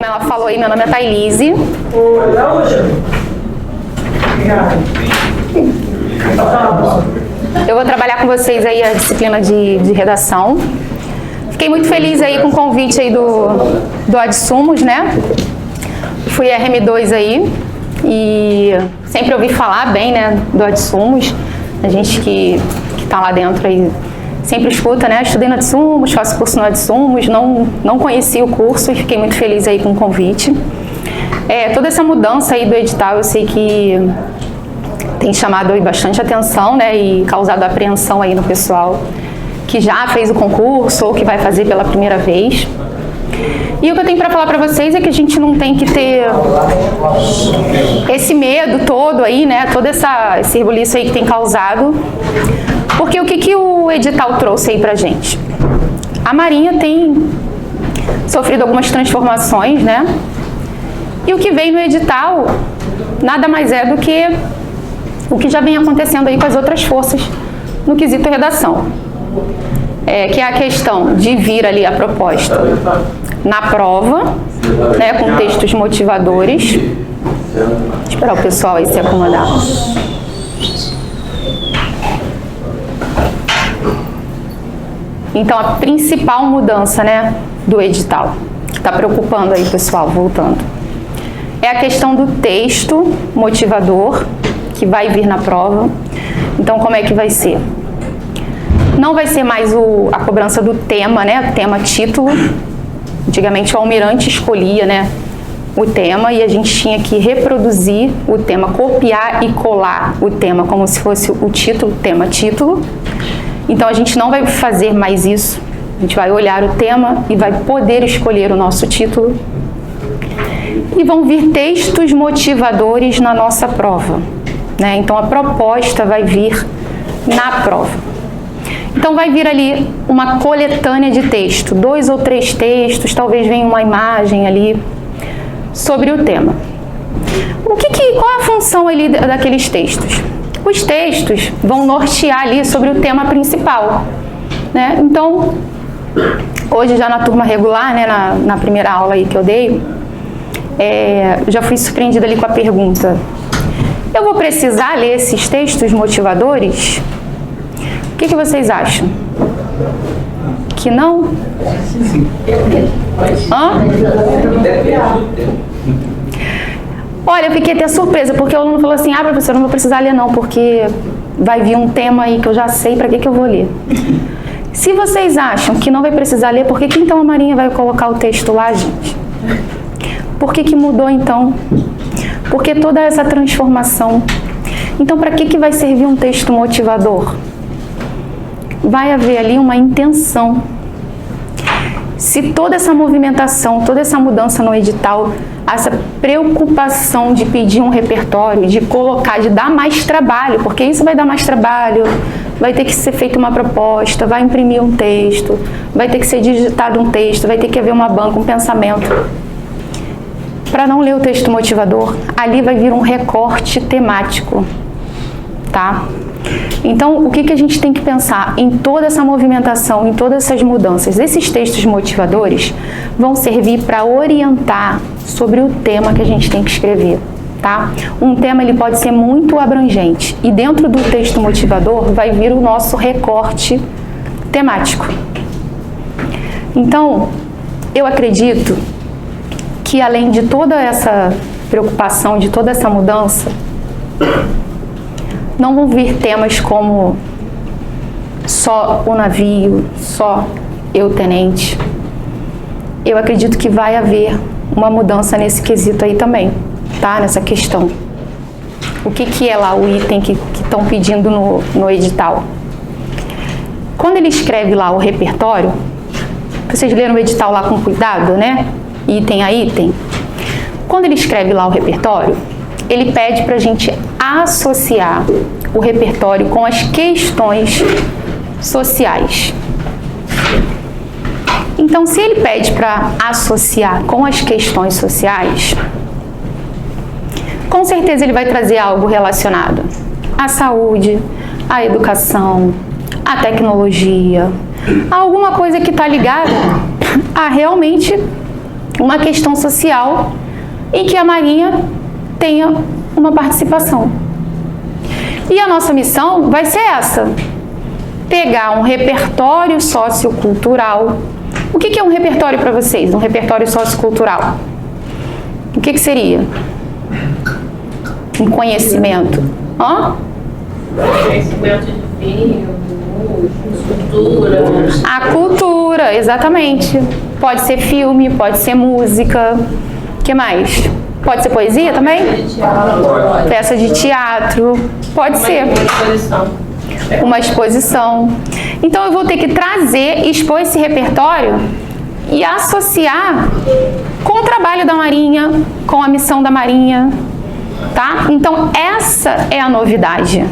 ela falou aí, meu nome é Thailise. Eu vou trabalhar com vocês aí a disciplina de redação. Fiquei muito feliz aí com o convite aí do Adsumos, né? Fui RM2 aí e sempre ouvi falar bem, né, do Adsumos. A gente que tá lá dentro aí sempre escuta, né? Estudei no Adsumos, faço curso no Adsumos, não conheci o curso e fiquei muito feliz aí com o convite. Toda essa mudança aí do edital, eu sei que tem chamado aí bastante atenção, né, e causado apreensão aí no pessoal que já fez o concurso ou que vai fazer pela primeira vez. E o que eu tenho para falar para vocês é que a gente não tem que ter esse medo todo aí, né, todo esse rebuliço aí que tem causado, porque o que o edital trouxe aí pra gente? A Marinha tem sofrido algumas transformações, né, e o que vem no edital nada mais é do que o que já vem acontecendo aí com as outras forças no quesito redação. Que é a questão de vir ali a proposta na prova, né, com textos motivadores. Vou esperar o pessoal aí se acomodar. Então, a principal mudança, né, do edital, que está preocupando aí o pessoal, voltando, é a questão do texto motivador, que vai vir na prova. Então, como é que vai ser? Não vai ser mais a cobrança do tema, né? Tema título. Antigamente o almirante escolhia, né, o tema e a gente tinha que reproduzir o tema, copiar e colar o tema como se fosse o título, tema título. Então a gente não vai fazer mais isso. A gente vai olhar o tema e vai poder escolher o nosso título. E vão vir textos motivadores na nossa prova, né? Então a proposta vai vir na prova. Então vai vir ali uma coletânea de texto, 2 ou 3 textos, talvez venha uma imagem ali sobre o tema. Qual é a função ali daqueles textos? Os textos vão nortear ali sobre o tema principal, né? Então, hoje já na turma regular, né, na primeira aula aí que eu dei, já fui surpreendida ali com a pergunta: eu vou precisar ler esses textos motivadores? O que vocês acham? Que não? Hã? Olha, eu fiquei até surpresa, porque o aluno falou assim: ah, professora, não vou precisar ler não, porque vai vir um tema aí que eu já sei, para que eu vou ler? Se vocês acham que não vai precisar ler, por que então a Marinha vai colocar o texto lá, gente? Por que mudou então? Por que toda essa transformação? Então, para que vai servir um texto motivador? Vai haver ali uma intenção. Se toda essa movimentação, toda essa mudança no edital, essa preocupação de pedir um repertório, de colocar, de dar mais trabalho, porque isso vai dar mais trabalho, vai ter que ser feita uma proposta, vai imprimir um texto, vai ter que ser digitado um texto, vai ter que haver uma banca, um pensamento. Para não ler o texto motivador, ali vai vir um recorte temático, tá? Então, o que a gente tem que pensar em toda essa movimentação, em todas essas mudanças? Esses textos motivadores vão servir para orientar sobre o tema que a gente tem que escrever, tá? Um tema, ele pode ser muito abrangente e dentro do texto motivador vai vir o nosso recorte temático. Então, eu acredito que além de toda essa preocupação, de toda essa mudança, não vão vir temas como só o navio, só eu, tenente. Eu acredito que vai haver uma mudança nesse quesito aí também, tá? Nessa questão. O que é lá o item que estão pedindo no edital? Quando ele escreve lá o repertório, vocês leram o edital lá com cuidado, né? Item a item. Quando ele escreve lá o repertório, ele pede para a gente associar o repertório com as questões sociais. Então, se ele pede para associar com as questões sociais, com certeza ele vai trazer algo relacionado à saúde, à educação, à tecnologia, a alguma coisa que está ligada a realmente uma questão social em que a Marinha tenha uma participação. E a nossa missão vai ser essa: pegar um repertório sociocultural. O que é um repertório para vocês? Um repertório sociocultural? O que seria? Um conhecimento. Hã? Conhecimento de filme, cultura. A cultura, exatamente. Pode ser filme, pode ser música. O que mais? Pode ser poesia também? Peça de teatro. Pode ser. Uma exposição. Então eu vou ter que trazer, expor esse repertório e associar com o trabalho da Marinha, com a missão da Marinha, tá? Então essa é a novidade.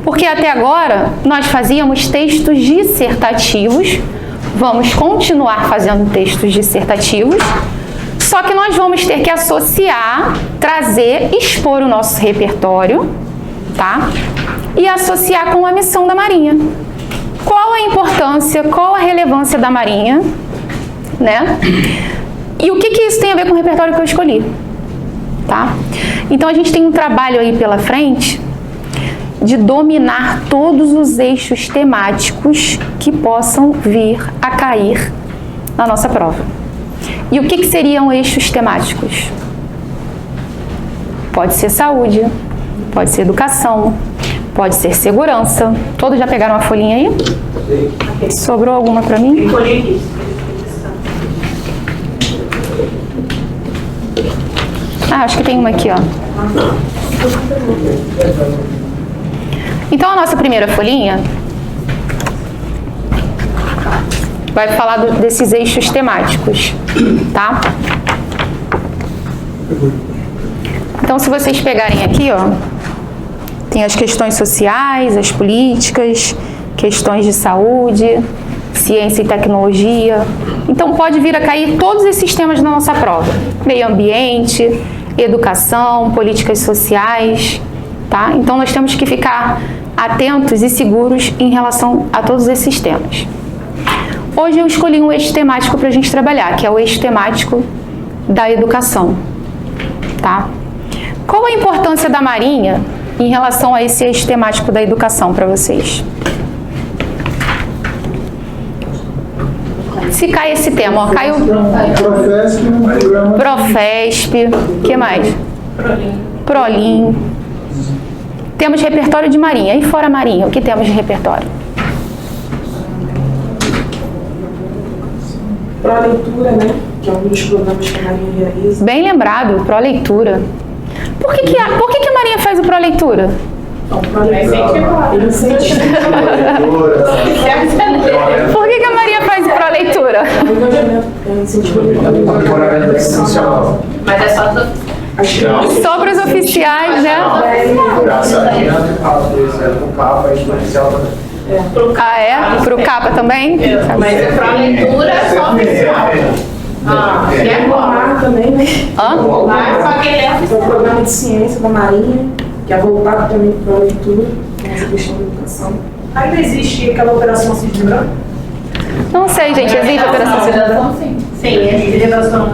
Porque até agora nós fazíamos textos dissertativos, vamos continuar fazendo textos dissertativos, só que nós vamos ter que associar, trazer, expor o nosso repertório, tá? E associar com a missão da Marinha. Qual a importância, qual a relevância da Marinha, né? E o que isso tem a ver com o repertório que eu escolhi, tá? Então a gente tem um trabalho aí pela frente de dominar todos os eixos temáticos que possam vir a cair na nossa prova. E o que seriam eixos temáticos? Pode ser saúde, pode ser educação, pode ser segurança. Todos já pegaram uma folhinha aí? Sobrou alguma para mim? Ah, acho que tem uma aqui, ó. Então a nossa primeira folhinha vai falar desses eixos temáticos, tá? Então se vocês pegarem aqui, ó, tem as questões sociais, as políticas, questões de saúde, ciência e tecnologia. Então pode vir a cair todos esses temas na nossa prova: meio ambiente, educação, políticas sociais, tá? Então nós temos que ficar atentos e seguros em relação a todos esses temas. Hoje eu escolhi um eixo temático para a gente trabalhar, que é o eixo temático da educação, tá? Qual a importância da Marinha em relação a esse eixo temático da educação para vocês? Se cai esse tema, ó, caiu Profesp, o que mais? Prolim. Temos repertório de Marinha. E fora Marinha, o que temos de repertório? Pró-leitura, né? Que é um dos programas que a Marinha realiza. Bem lembrado, pró-leitura. Por que a Marinha faz o pró-leitura? Então, pró-leitura, ele incentiva. Por que a Marinha faz o pró-leitura? Mas é só Só para os oficiais, né? Ah, é? Pro capa também? Mas é pra leitura só oficial. Ah, e agora? Também, né? Mas só que ele é É o oficial. programa de ciência da Marinha, que é voltado também para a leitura, essa questão da educação. Ainda existe aquela operação Cisne Branco? Não sei, gente. Existe a operação Cisne Branco? Sim. Sim, De redação.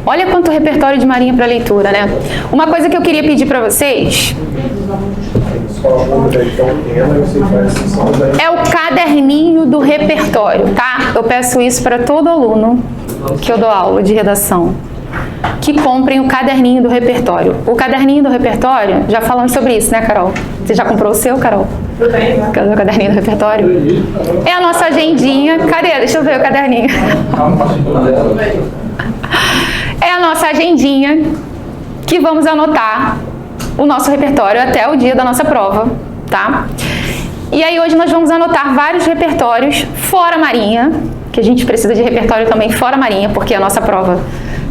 Olha quanto repertório de Marinha para leitura, né? Uma coisa que eu queria pedir para vocês é o caderninho do repertório, tá? Eu peço isso para todo aluno que eu dou aula de redação, que comprem o caderninho do repertório. O caderninho do repertório, já falamos sobre isso, né, Carol? Você já comprou o seu, Carol? Eu tenho. Cadê o caderninho do repertório? É a nossa agendinha. Cadê? Deixa eu ver o caderninho. É a nossa agendinha que vamos anotar o nosso repertório até o dia da nossa prova, tá? E aí hoje nós vamos anotar vários repertórios fora Marinha, que a gente precisa de repertório também fora Marinha, porque a nossa prova,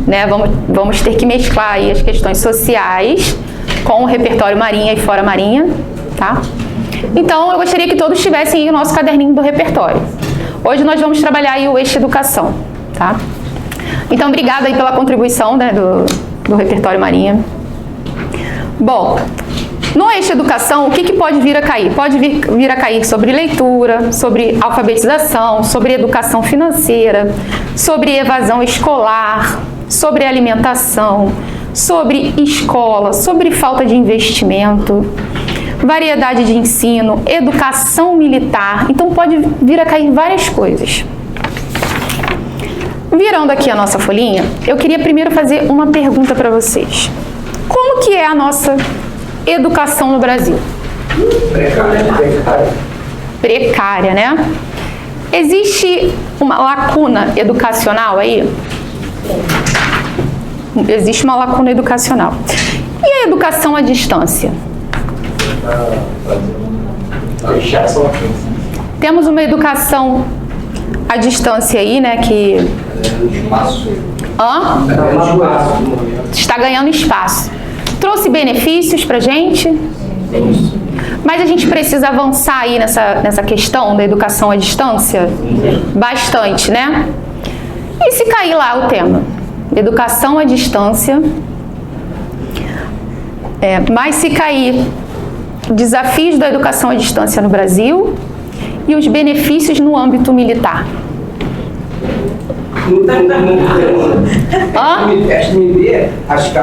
né, vamos ter que mesclar aí as questões sociais com o repertório Marinha e fora Marinha, tá? Então eu gostaria que todos tivessem aí o nosso caderninho do repertório. Hoje nós vamos trabalhar aí o eixo educação, tá? Então, obrigada aí pela contribuição, né, do repertório Marinha. Bom, no eixo educação, o que pode vir a cair? Pode vir a cair sobre leitura, sobre alfabetização, sobre educação financeira, sobre evasão escolar, sobre alimentação, sobre escola, sobre falta de investimento, variedade de ensino, educação militar. Então pode vir a cair várias coisas. Virando aqui a nossa folhinha, eu queria primeiro fazer uma pergunta para vocês. Como que é a nossa educação no Brasil? Precária, né? Existe uma lacuna educacional aí? Existe uma lacuna educacional. E a educação à distância? Temos uma educação à distância aí, né, que... Está ganhando espaço. Trouxe benefícios pra gente? Mas a gente precisa avançar aí nessa questão da educação à distância? Bastante, né? E se cair lá o tema? Educação à distância. Mas se cair desafios da educação à distância no Brasil e os benefícios no âmbito militar. Acho que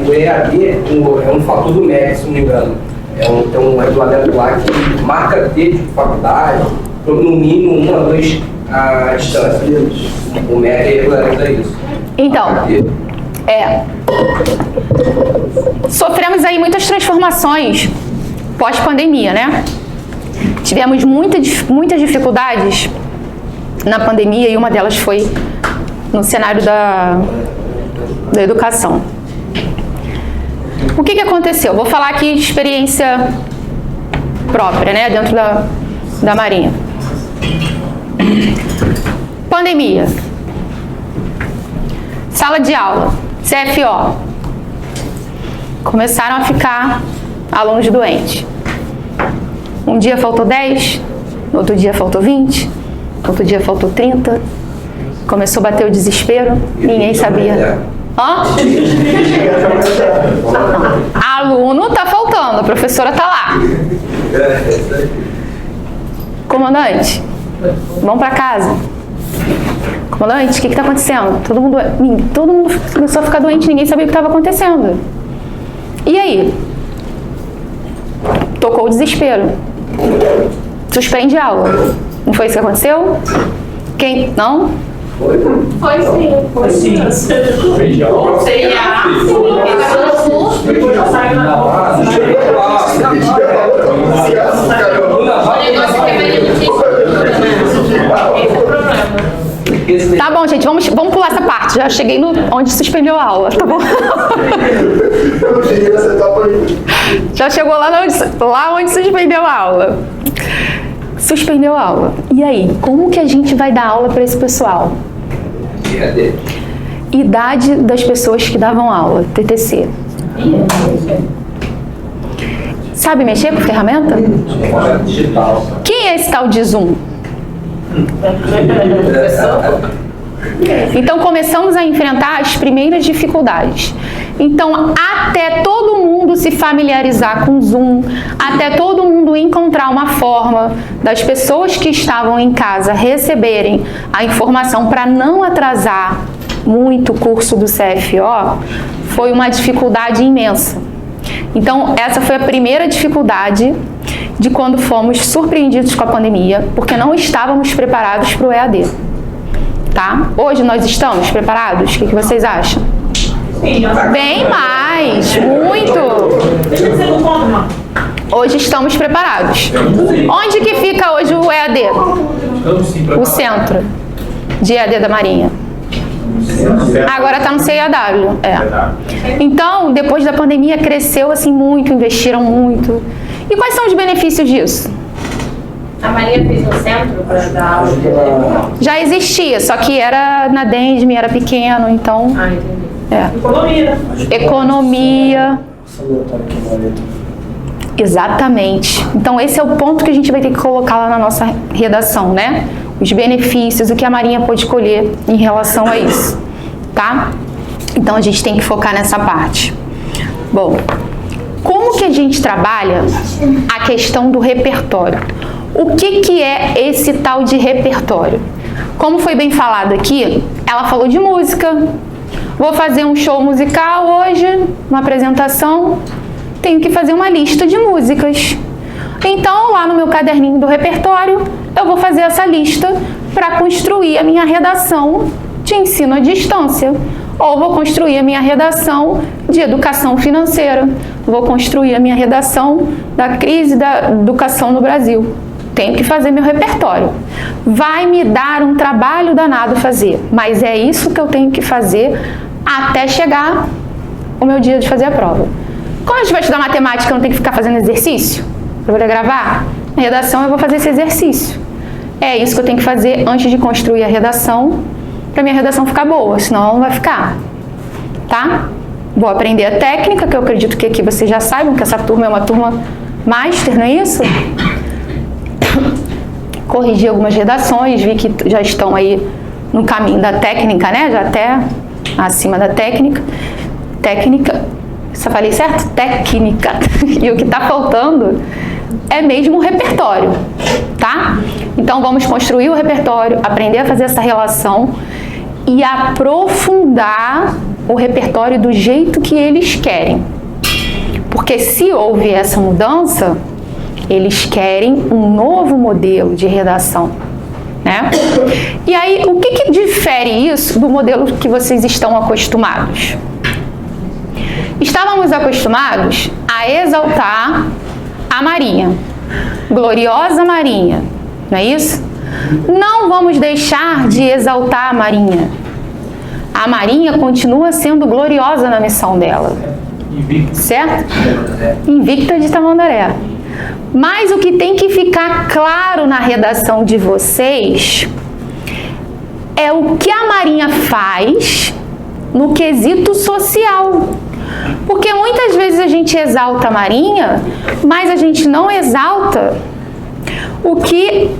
o EAD é um fator do MEC, se não me engano. Tem um regulamento lá que marca ter de faculdade, no mínimo 1 a 2 a distância. O MEC regulamenta isso. Então, sofremos aí muitas transformações pós-pandemia, né? Tivemos muitas dificuldades na pandemia e uma delas foi no cenário da educação. O que aconteceu? Vou falar aqui de experiência própria, né, dentro da Marinha. Pandemia. Sala de aula, CFO. Começaram a ficar alunos doentes. Um dia faltou 10, no outro dia faltou 20, no outro dia faltou 30. Começou a bater o desespero, ninguém sabia. Aluno tá faltando, a professora tá lá. Comandante, vamos para casa. Comandante, o que tá acontecendo? Todo mundo começou a ficar doente, ninguém sabia o que estava acontecendo. E aí? Tocou o desespero. Suspende a aula. Não foi isso que aconteceu? Quem? Não? Foi sim. Foi sim. Tá bom, gente, vamos pular essa parte. Já cheguei onde suspendeu a aula, tá bom? Eu não cheguei nessa etapa ainda. Já chegou lá onde suspendeu a aula. Suspendeu a aula. E aí, como que a gente vai dar aula para esse pessoal? Idade das pessoas que davam aula, TTC. Sabe mexer com ferramenta? Quem é esse tal de Zoom? Então começamos a enfrentar as primeiras dificuldades. Então, até todo mundo se familiarizar com o Zoom, até todo mundo encontrar uma forma das pessoas que estavam em casa receberem a informação para não atrasar muito o curso do CFO, foi uma dificuldade imensa. Então, essa foi a primeira dificuldade de quando fomos surpreendidos com a pandemia, porque não estávamos preparados para o EAD. Tá? Hoje nós estamos preparados? O que vocês acham? Sim, Bem mais, muito. Hoje estamos preparados. Onde que fica hoje o EAD? O centro de EAD da Marinha. Agora está no CIAW. Então, depois da pandemia, cresceu assim muito, investiram muito. E quais são os benefícios disso? A Maria fez um centro para dar aula? Já existia, só que era na DENSM, era pequeno, então... Ah, entendi. Economia. Economia. Exatamente. Então, esse é o ponto que a gente vai ter que colocar lá na nossa redação, né? Os benefícios, o que a Marinha pode colher em relação a isso, tá? Então, a gente tem que focar nessa parte. Bom, como que a gente trabalha a questão do repertório? O que é esse tal de repertório? Como foi bem falado aqui, ela falou de música, Vou fazer um show musical hoje, uma apresentação, tenho que fazer uma lista de músicas. Então, lá no meu caderninho do repertório, eu vou fazer essa lista para construir a minha redação de ensino à distância. Ou vou construir a minha redação de educação financeira. Vou construir a minha redação da crise da educação no Brasil. Tenho que fazer meu repertório. Vai me dar um trabalho danado fazer, mas é isso que eu tenho que fazer até chegar o meu dia de fazer a prova. Quando a gente vai estudar matemática, eu não tenho que ficar fazendo exercício para poder gravar? Na redação eu vou fazer esse exercício. É isso que eu tenho que fazer antes de construir a redação, para minha redação ficar boa, senão ela não vai ficar. Tá? Vou aprender a técnica, que eu acredito que aqui vocês já saibam que essa turma é uma turma master, não é isso? Corrigi algumas redações, vi que já estão aí no caminho da técnica, né? Já até acima da técnica. Técnica, só falei certo? Técnica. E o que está faltando é mesmo o repertório, tá? Então vamos construir o repertório, aprender a fazer essa relação e aprofundar o repertório do jeito que eles querem. Porque se houve essa mudança, eles querem um novo modelo de redação, né? E aí, o que difere isso do modelo que vocês estão acostumados? Estávamos acostumados a exaltar a Marinha, gloriosa Marinha, não é isso? Não vamos deixar de exaltar a Marinha. A Marinha continua sendo gloriosa na missão dela, certo? Invicta de Tamandaré. Mas o que tem que ficar claro na redação de vocês é o que a Marinha faz no quesito social. Porque muitas vezes a gente exalta a Marinha, mas a gente não exalta o que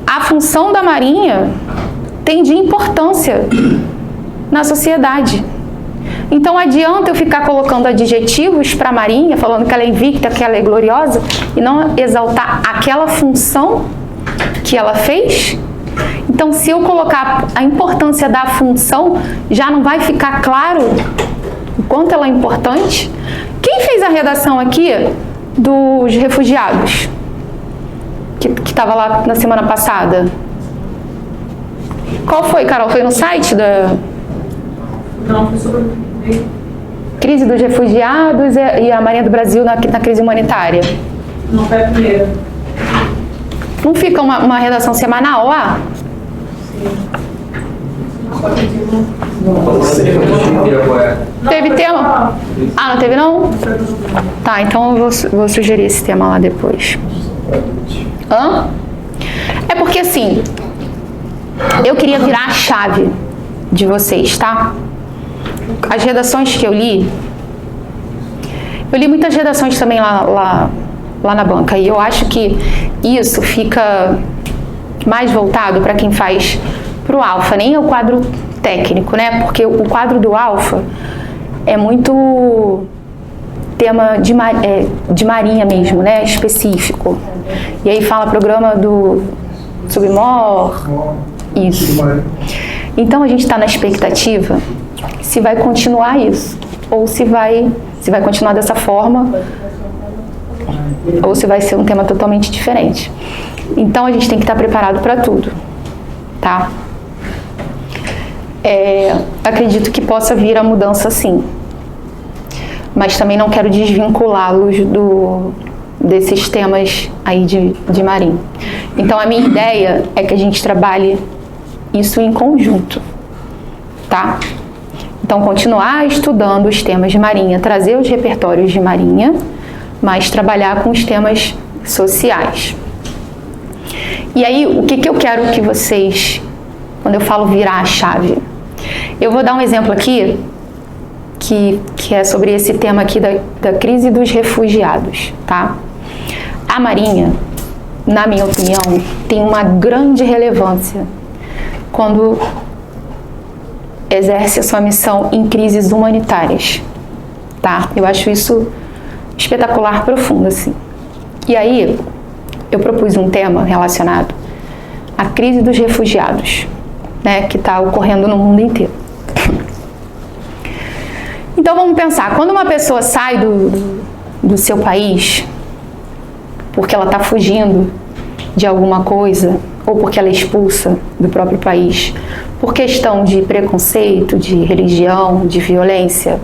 a função da Marinha tem de importância na sociedade. Então adianta eu ficar colocando adjetivos para a Marinha, falando que ela é invicta, que ela é gloriosa, e não exaltar aquela função que ela fez? Então, se eu colocar a importância da função, já não vai ficar claro o quanto ela é importante? Quem fez a redação aqui dos refugiados? Que estava lá na semana passada? Qual foi, Carol? Foi no site da... Não, foi sobre crise dos refugiados e a Marinha do Brasil na crise humanitária? Não foi a primeira. Não fica uma redação semanal lá? Teve tema? Ah, não teve não? Tá, então eu vou sugerir esse tema lá depois. Hã? É porque assim, eu queria virar a chave de vocês, tá? As redações que eu li muitas redações também lá na banca, e eu acho que isso fica mais voltado para quem faz para o Alfa, nem é o quadro técnico, né? Porque o quadro do Alfa é muito tema de marinha mesmo, né? Específico. E aí fala programa do Submor, isso. Então a gente está na expectativa se vai continuar isso, ou se vai continuar dessa forma, ou se vai ser um tema totalmente diferente. Então a gente tem que estar preparado para tudo, tá? Acredito que possa vir a mudança sim, mas também não quero desvinculá-los desses temas aí de marinha. Então a minha ideia é que a gente trabalhe isso em conjunto, tá? Então continuar estudando os temas de marinha, trazer os repertórios de marinha, mas trabalhar com os temas sociais. E aí, o que eu quero que vocês, quando eu falo virar a chave, eu vou dar um exemplo aqui, que é sobre esse tema aqui da crise dos refugiados, tá? A Marinha, na minha opinião, tem uma grande relevância quando exerce a sua missão em crises humanitárias, tá? Eu acho isso espetacular, profundo, assim. E aí, eu propus um tema relacionado à crise dos refugiados, né, que está ocorrendo no mundo inteiro. Então vamos pensar, quando uma pessoa sai do seu país, porque ela está fugindo de alguma coisa, ou porque ela é expulsa do próprio país, por questão de preconceito, de religião, de violência,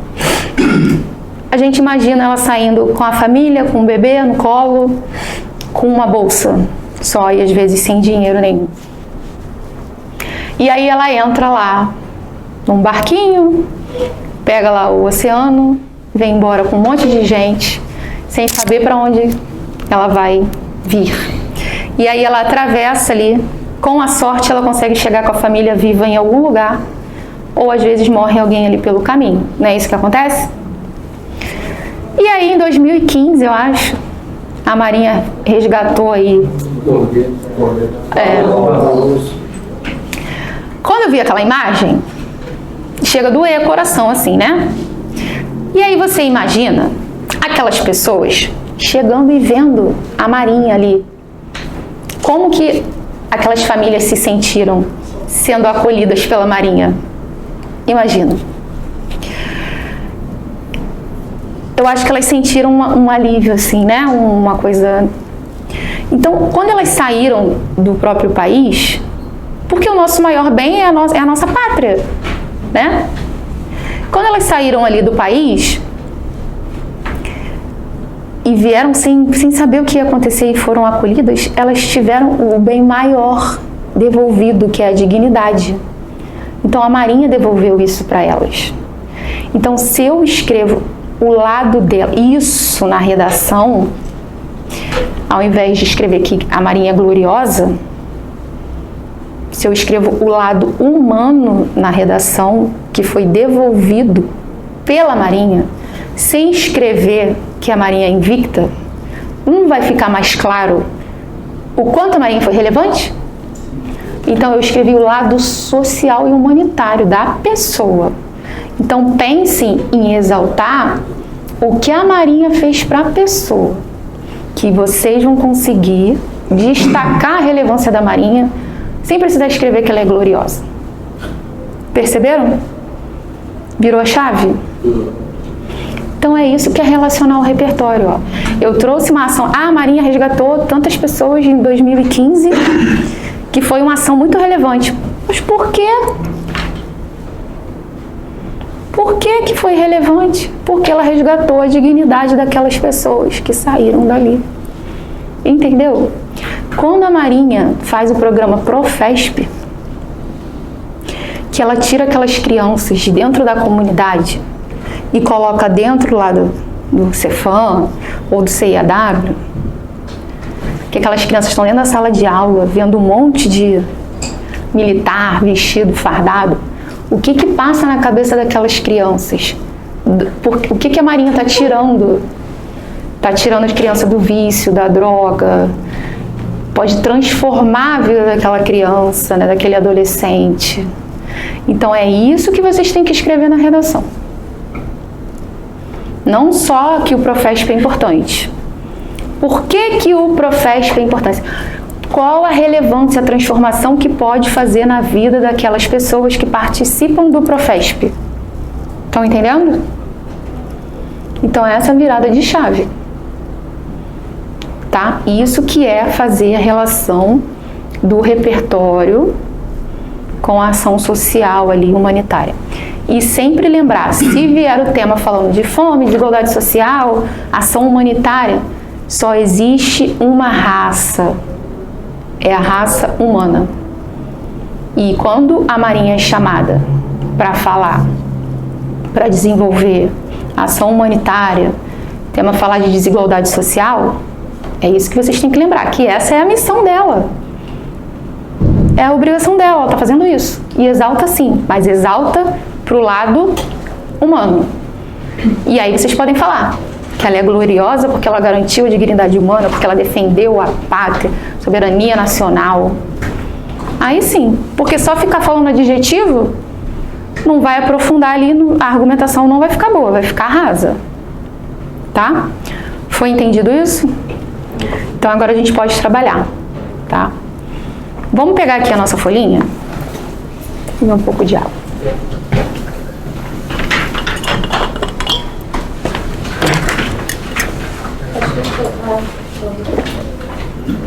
a gente imagina ela saindo com a família, com o bebê no colo, com uma bolsa só e às vezes sem dinheiro nenhum. E aí ela entra lá num barquinho, pega lá o oceano, vem embora com um monte de gente, sem saber para onde ela vai vir. E aí ela atravessa ali, com a sorte ela consegue chegar com a família viva em algum lugar, ou às vezes morre alguém ali pelo caminho. Não é isso que acontece? E aí em 2015, eu acho, a Marinha resgatou aí... Quando eu vi aquela imagem, chega a doer o coração assim, né? E aí você imagina aquelas pessoas chegando e vendo a Marinha ali. Como que aquelas famílias se sentiram sendo acolhidas pela Marinha? Imagina. Eu acho que elas sentiram um alívio, assim, né? Uma coisa... Então, quando elas saíram do próprio país, porque o nosso maior bem é a nossa pátria, né? Quando elas saíram ali do país e vieram sem saber o que ia acontecer e foram acolhidas, elas tiveram o bem maior devolvido, que é a dignidade. Então a Marinha devolveu isso para elas. Então se eu escrevo o lado dela, isso na redação, ao invés de escrever que a Marinha é gloriosa, se eu escrevo o lado humano na redação, que foi devolvido pela Marinha, sem escrever que a Marinha é invicta, não vai ficar mais claro o quanto a Marinha foi relevante? Então eu escrevi o lado social e humanitário da pessoa. Então pensem em exaltar o que a Marinha fez para a pessoa, que vocês vão conseguir destacar a relevância da Marinha sem precisar escrever que ela é gloriosa. Perceberam? Virou a chave? Então é isso que é relacionar ao repertório. Ó. Eu trouxe uma ação, a Marinha resgatou tantas pessoas em 2015, que foi uma ação muito relevante. Mas por quê? Por que foi relevante? Porque ela resgatou a dignidade daquelas pessoas que saíram dali. Entendeu? Quando a Marinha faz o programa Profesp, que ela tira aquelas crianças de dentro da comunidade e coloca dentro lá do Cefam ou do CIAW, que aquelas crianças estão dentro da sala de aula vendo um monte de militar vestido, fardado, o que passa na cabeça daquelas crianças? O que a Marinha está tirando? Está tirando as crianças do vício, da droga, pode transformar a vida daquela criança, né, daquele adolescente. Então é isso que vocês têm que escrever na redação. Não só que o Profesp é importante. Por que o Profesp é importante? Qual a relevância, a transformação que pode fazer na vida daquelas pessoas que participam do Profesp? Estão entendendo? Então essa é a virada de chave. Tá? Isso que é fazer a relação do repertório com a ação social ali, humanitária. E sempre lembrar, se vier o tema falando de fome, de igualdade social, ação humanitária, só existe uma raça, é a raça humana. E quando a Marinha é chamada para falar, para desenvolver ação humanitária, tema falar de desigualdade social, é isso que vocês têm que lembrar, que essa é a missão dela. É a obrigação dela, ela está fazendo isso. E exalta sim, mas exalta para o lado humano. E aí vocês podem falar que ela é gloriosa porque ela garantiu a dignidade humana, porque ela defendeu a pátria, soberania nacional. Aí sim, porque só ficar falando adjetivo não vai aprofundar ali, a argumentação não vai ficar boa, vai ficar rasa. Tá? Foi entendido isso? Então agora a gente pode trabalhar, tá? Vamos pegar aqui a nossa folhinha e um pouco de água.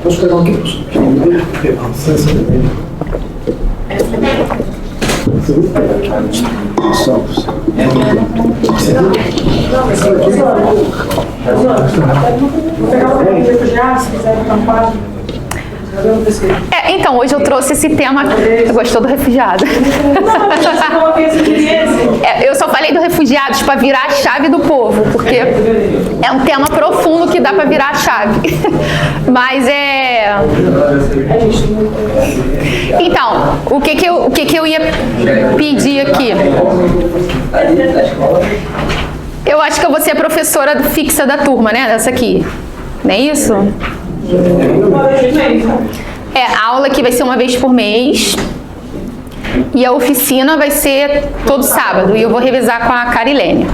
Posso pegar um aqui, professor? Vou pegar o refugiado, se quiser acampar. Então, hoje eu trouxe esse tema. Você gostou do refugiado? Eu só falei do refugiados para virar a chave do povo, porque é um tema profundo que dá para virar a chave. Mas Então, o que eu ia pedir aqui? Eu acho que eu vou ser a professora fixa da turma, né? Dessa aqui. Não é isso? A aula aqui vai ser uma vez por mês e a oficina vai ser todo sábado e eu vou revisar com a Carilene.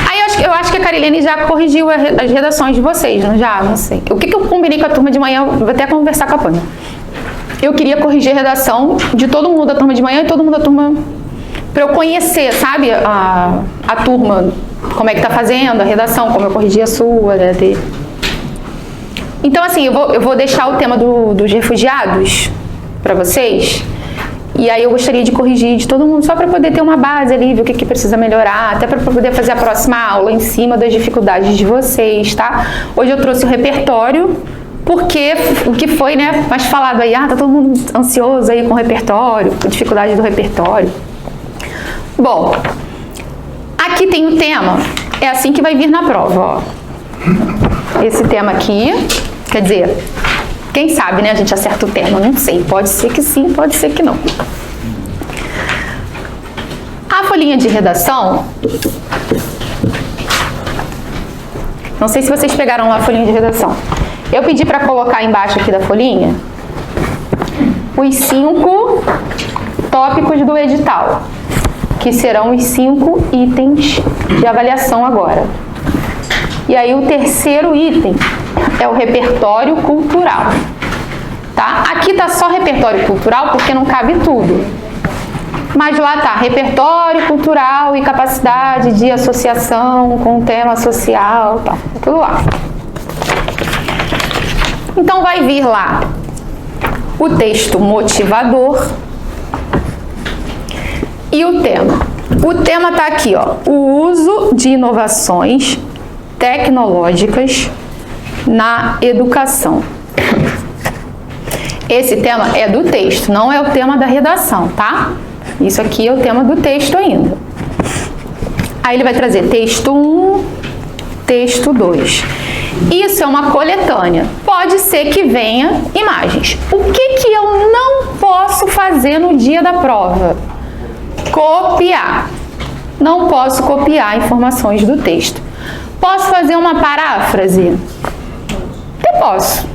Aí eu acho que a Carilene já corrigiu as redações de vocês, não já? Não sei. O que eu combinei com a turma de manhã, eu vou até conversar com a Pânia. Eu queria corrigir a redação de todo mundo da turma de manhã e todo mundo da turma para eu conhecer, sabe, a turma, como é que tá fazendo a redação, como eu corrigi a sua, né? Então, assim, eu vou deixar o tema dos refugiados para vocês. E aí eu gostaria de corrigir de todo mundo, só para poder ter uma base ali, ver o que precisa melhorar, até para poder fazer a próxima aula em cima das dificuldades de vocês, tá? Hoje eu trouxe o repertório, porque o que foi, né, mais falado aí, tá todo mundo ansioso aí com o repertório, com dificuldade do repertório. Bom, aqui tem o tema, é assim que vai vir na prova, ó. Esse tema aqui. Quer dizer, quem sabe, né? A gente acerta o tema, não sei. Pode ser que sim, pode ser que não. A folhinha de redação... Não sei se vocês pegaram lá a folhinha de redação. Eu pedi para colocar embaixo aqui da folhinha os 5 tópicos do edital, que serão os 5 itens de avaliação agora. E aí o terceiro item é o repertório cultural, tá? Aqui tá só repertório cultural porque não cabe tudo. Mas lá tá repertório cultural e capacidade de associação com o tema social, tá? Tudo lá. Então vai vir lá o texto motivador e o tema. O tema tá aqui, ó, o uso de inovações tecnológicas na educação. Esse tema é do texto, não é o tema da redação, tá? Isso aqui é o tema do texto ainda. Aí ele vai trazer texto 1, texto 2. Isso é uma coletânea. Pode ser que venha imagens. O que eu não posso fazer no dia da prova? Copiar. Não posso copiar informações do texto. Posso fazer uma paráfrase? Eu posso.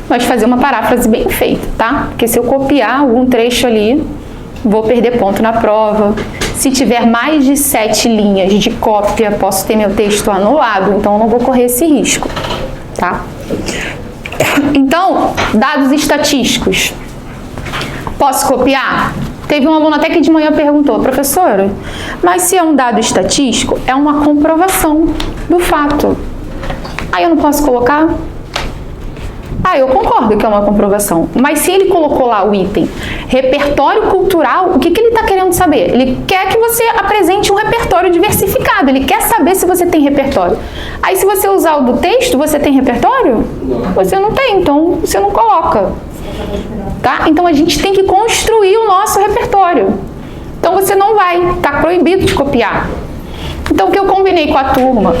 Mas fazer uma paráfrase bem feita, tá? Porque se eu copiar algum trecho ali, vou perder ponto na prova. Se tiver mais de 7 linhas de cópia, posso ter meu texto anulado, então eu não vou correr esse risco, tá? Então, dados estatísticos. Posso copiar? Teve um aluno até que de manhã perguntou, professora, mas se é um dado estatístico, é uma comprovação do fato. Aí eu não posso colocar? Eu concordo que é uma comprovação, mas se ele colocou lá o item repertório cultural, o que ele está querendo saber? Ele quer que você apresente um repertório diversificado, ele quer saber se você tem repertório. Aí se você usar o do texto, você tem repertório? Você não tem, então você não coloca. Tá? Então a gente tem que construir o nosso repertório. Então você não vai, tá proibido de copiar. Então o que eu combinei com a turma,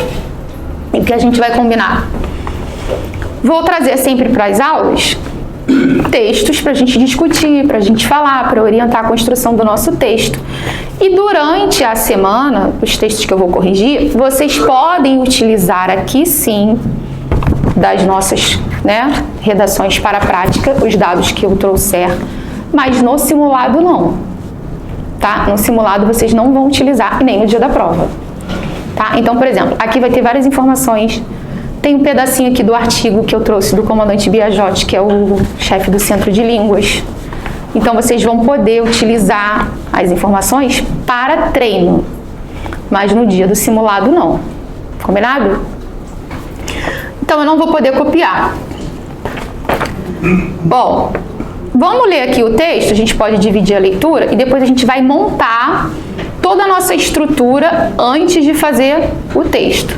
e que a gente vai combinar? Vou trazer sempre para as aulas textos para a gente discutir, para a gente falar, para orientar a construção do nosso texto. E durante a semana, os textos que eu vou corrigir, vocês podem utilizar aqui sim, das nossas, né, redações para a prática, os dados que eu trouxer, mas no simulado não. Tá? No simulado vocês não vão utilizar e nem no dia da prova. Tá? Então, por exemplo, aqui vai ter várias informações. Tem um pedacinho aqui do artigo que eu trouxe do comandante Biajotti, que é o chefe do Centro de Línguas. Então, vocês vão poder utilizar as informações para treino, mas no dia do simulado não. Combinado? Então eu não vou poder copiar. Bom, vamos ler aqui o texto, a gente pode dividir a leitura e depois a gente vai montar toda a nossa estrutura antes de fazer o texto.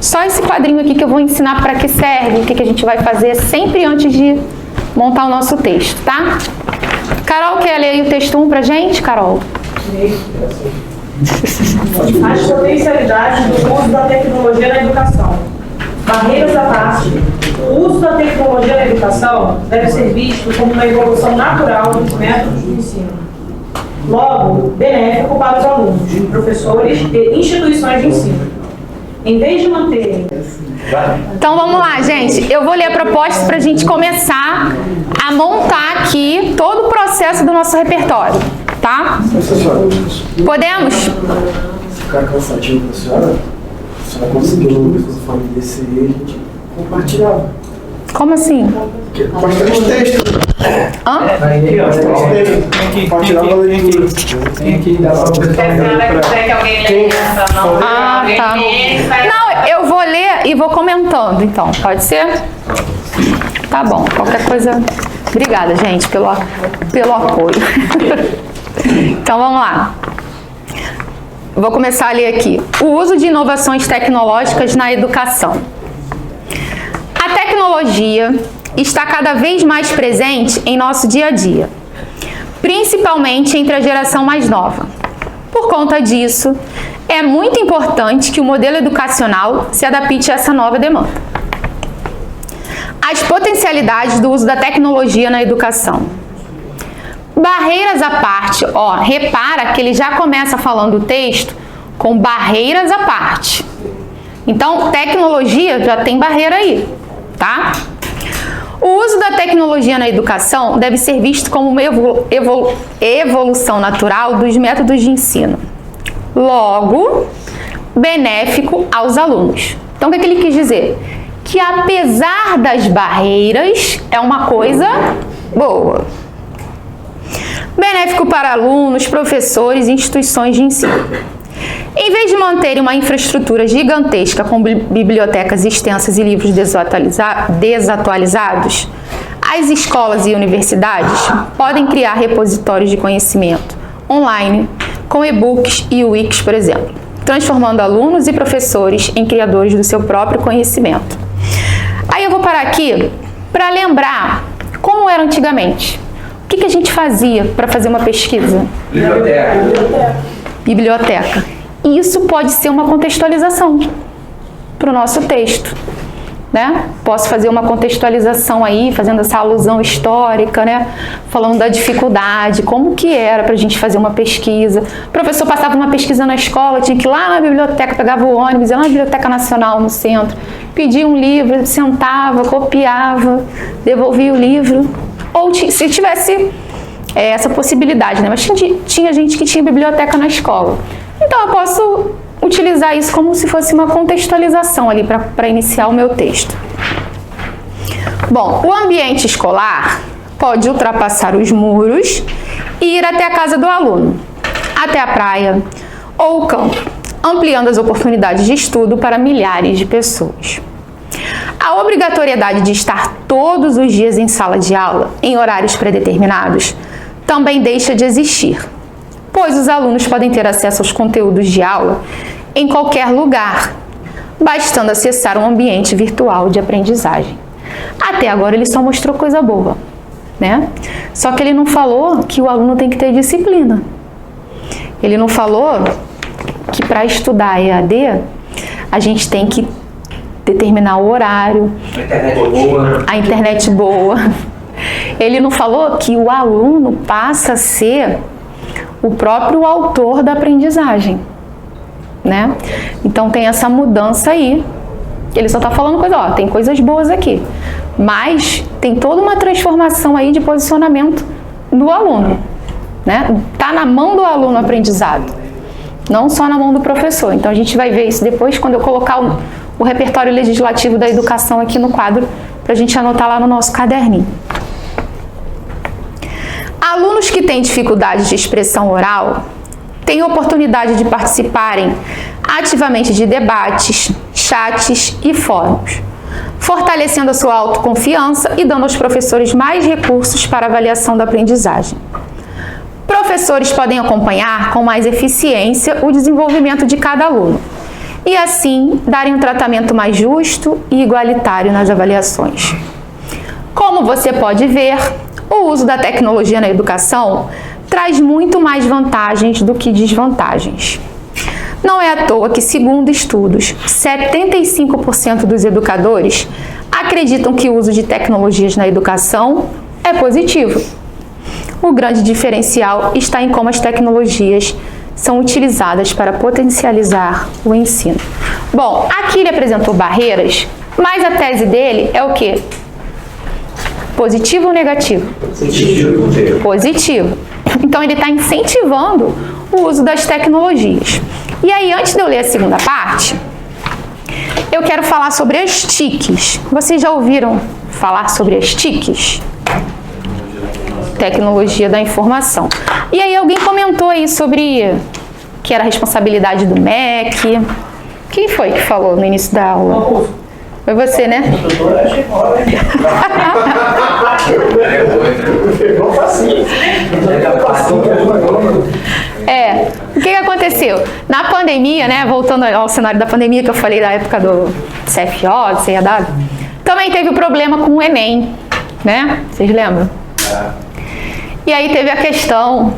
Só esse quadrinho aqui que eu vou ensinar para que serve, o que a gente vai fazer sempre antes de montar o nosso texto, tá? Carol, quer ler aí o texto 1 pra gente, Carol? As potencialidades do uso da tecnologia na educação. Barreiras à parte, o uso da tecnologia na educação deve ser visto como uma evolução natural dos métodos de ensino. Logo, benéfico para os alunos, professores e instituições de ensino. Em vez de manterem... Então vamos lá, gente. Eu vou ler a proposta para a gente começar a montar aqui todo o processo do nosso repertório, tá? Podemos? Ficar cansativo para a senhora conseguiu no microfone desse e a gente compartilhava. Como assim? Bastante texto. Hã? Compartilhava a leitura. Tem aqui, dá pra Se a senhora quiser que alguém leia essa, não. Ah, tá. Não, eu vou ler e vou comentando, então. Pode ser? Tá bom. Qualquer coisa... Obrigada, gente, pelo apoio. Então, vamos lá. Vou começar a ler aqui. O uso de inovações tecnológicas na educação. A tecnologia está cada vez mais presente em nosso dia a dia, principalmente entre a geração mais nova. Por conta disso, é muito importante que o modelo educacional se adapte a essa nova demanda. As potencialidades do uso da tecnologia na educação. Barreiras à parte, ó, repara que ele já começa falando o texto com barreiras à parte. Então, tecnologia já tem barreira aí, tá? O uso da tecnologia na educação deve ser visto como uma evolução natural dos métodos de ensino. Logo, benéfico aos alunos. Então, o que ele quis dizer? Que apesar das barreiras, é uma coisa boa. Benéfico para alunos, professores e instituições de ensino. Em vez de manterem uma infraestrutura gigantesca com bibliotecas extensas e livros desatualizados, as escolas e universidades podem criar repositórios de conhecimento online, com e-books e wikis, por exemplo, transformando alunos e professores em criadores do seu próprio conhecimento. Aí eu vou parar aqui para lembrar como era antigamente. O que a gente fazia para fazer uma pesquisa? Biblioteca. E isso pode ser uma contextualização para o nosso texto, né? Posso fazer uma contextualização aí, fazendo essa alusão histórica, né? Falando da dificuldade, como que era para a gente fazer uma pesquisa. O professor passava uma pesquisa na escola, tinha que ir lá na biblioteca, pegava o ônibus, ia lá na Biblioteca Nacional, no centro, pedia um livro, sentava, copiava, devolvia o livro. Ou se tivesse essa possibilidade, né? Mas tinha gente que tinha biblioteca na escola. Então eu posso utilizar isso como se fosse uma contextualização ali para iniciar o meu texto. Bom, o ambiente escolar pode ultrapassar os muros e ir até a casa do aluno, até a praia ou o campo, ampliando as oportunidades de estudo para milhares de pessoas. A obrigatoriedade de estar todos os dias em sala de aula, em horários predeterminados, também deixa de existir, pois os alunos podem ter acesso aos conteúdos de aula em qualquer lugar, bastando acessar um ambiente virtual de aprendizagem. Até agora ele só mostrou coisa boa, né? Só que ele não falou que o aluno tem que ter disciplina. Ele não falou que para estudar EAD a gente tem que determinar o horário, a internet boa. Ele não falou que o aluno passa a ser o próprio autor da aprendizagem, né? Então tem essa mudança aí. Ele só está falando coisa, ó, tem coisas boas aqui, mas tem toda uma transformação aí de posicionamento do aluno, né? Tá na mão do aluno o aprendizado, não só na mão do professor. Então a gente vai ver isso depois quando eu colocar o repertório legislativo da educação aqui no quadro, para a gente anotar lá no nosso caderninho. Alunos que têm dificuldade de expressão oral têm oportunidade de participarem ativamente de debates, chats e fóruns, fortalecendo a sua autoconfiança e dando aos professores mais recursos para avaliação da aprendizagem. Professores podem acompanhar com mais eficiência o desenvolvimento de cada aluno e, assim, darem um tratamento mais justo e igualitário nas avaliações. Como você pode ver, o uso da tecnologia na educação traz muito mais vantagens do que desvantagens. Não é à toa que, segundo estudos, 75% dos educadores acreditam que o uso de tecnologias na educação é positivo. O grande diferencial está em como as tecnologias são utilizadas para potencializar o ensino. Bom, aqui ele apresentou barreiras, mas a tese dele é o quê? Positivo ou negativo? Positivo. Positivo. Então, ele está incentivando o uso das tecnologias. E aí, antes de eu ler a segunda parte, eu quero falar sobre as TICs. Vocês já ouviram falar sobre as TICs? Tecnologia da informação. E aí, alguém comentou aí sobre que era a responsabilidade do MEC. Quem foi que falou no início da aula? Foi você, né? O que aconteceu? Na pandemia, né, voltando ao cenário da pandemia que eu falei da época do CFO, do CEAW, também teve o problema com o Enem, né? Vocês lembram? E aí teve a questão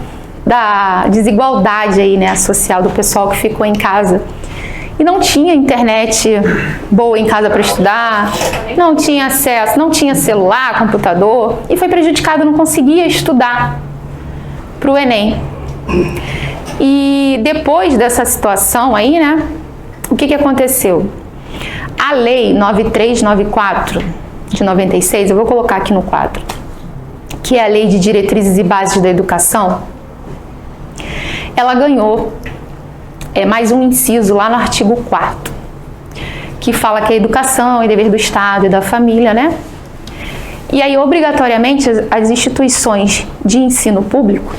da desigualdade aí, né, social do pessoal que ficou em casa e não tinha internet boa em casa para estudar, não tinha acesso, não tinha celular, computador, e foi prejudicado, não conseguia estudar para o Enem. E depois dessa situação aí, né, o que aconteceu? A Lei 9394 de 96, eu vou colocar aqui no quadro, que é a Lei de Diretrizes e Bases da Educação, ela ganhou mais um inciso lá no artigo 4º, que fala que a educação é dever do Estado e da família, né? E aí, obrigatoriamente, as instituições de ensino público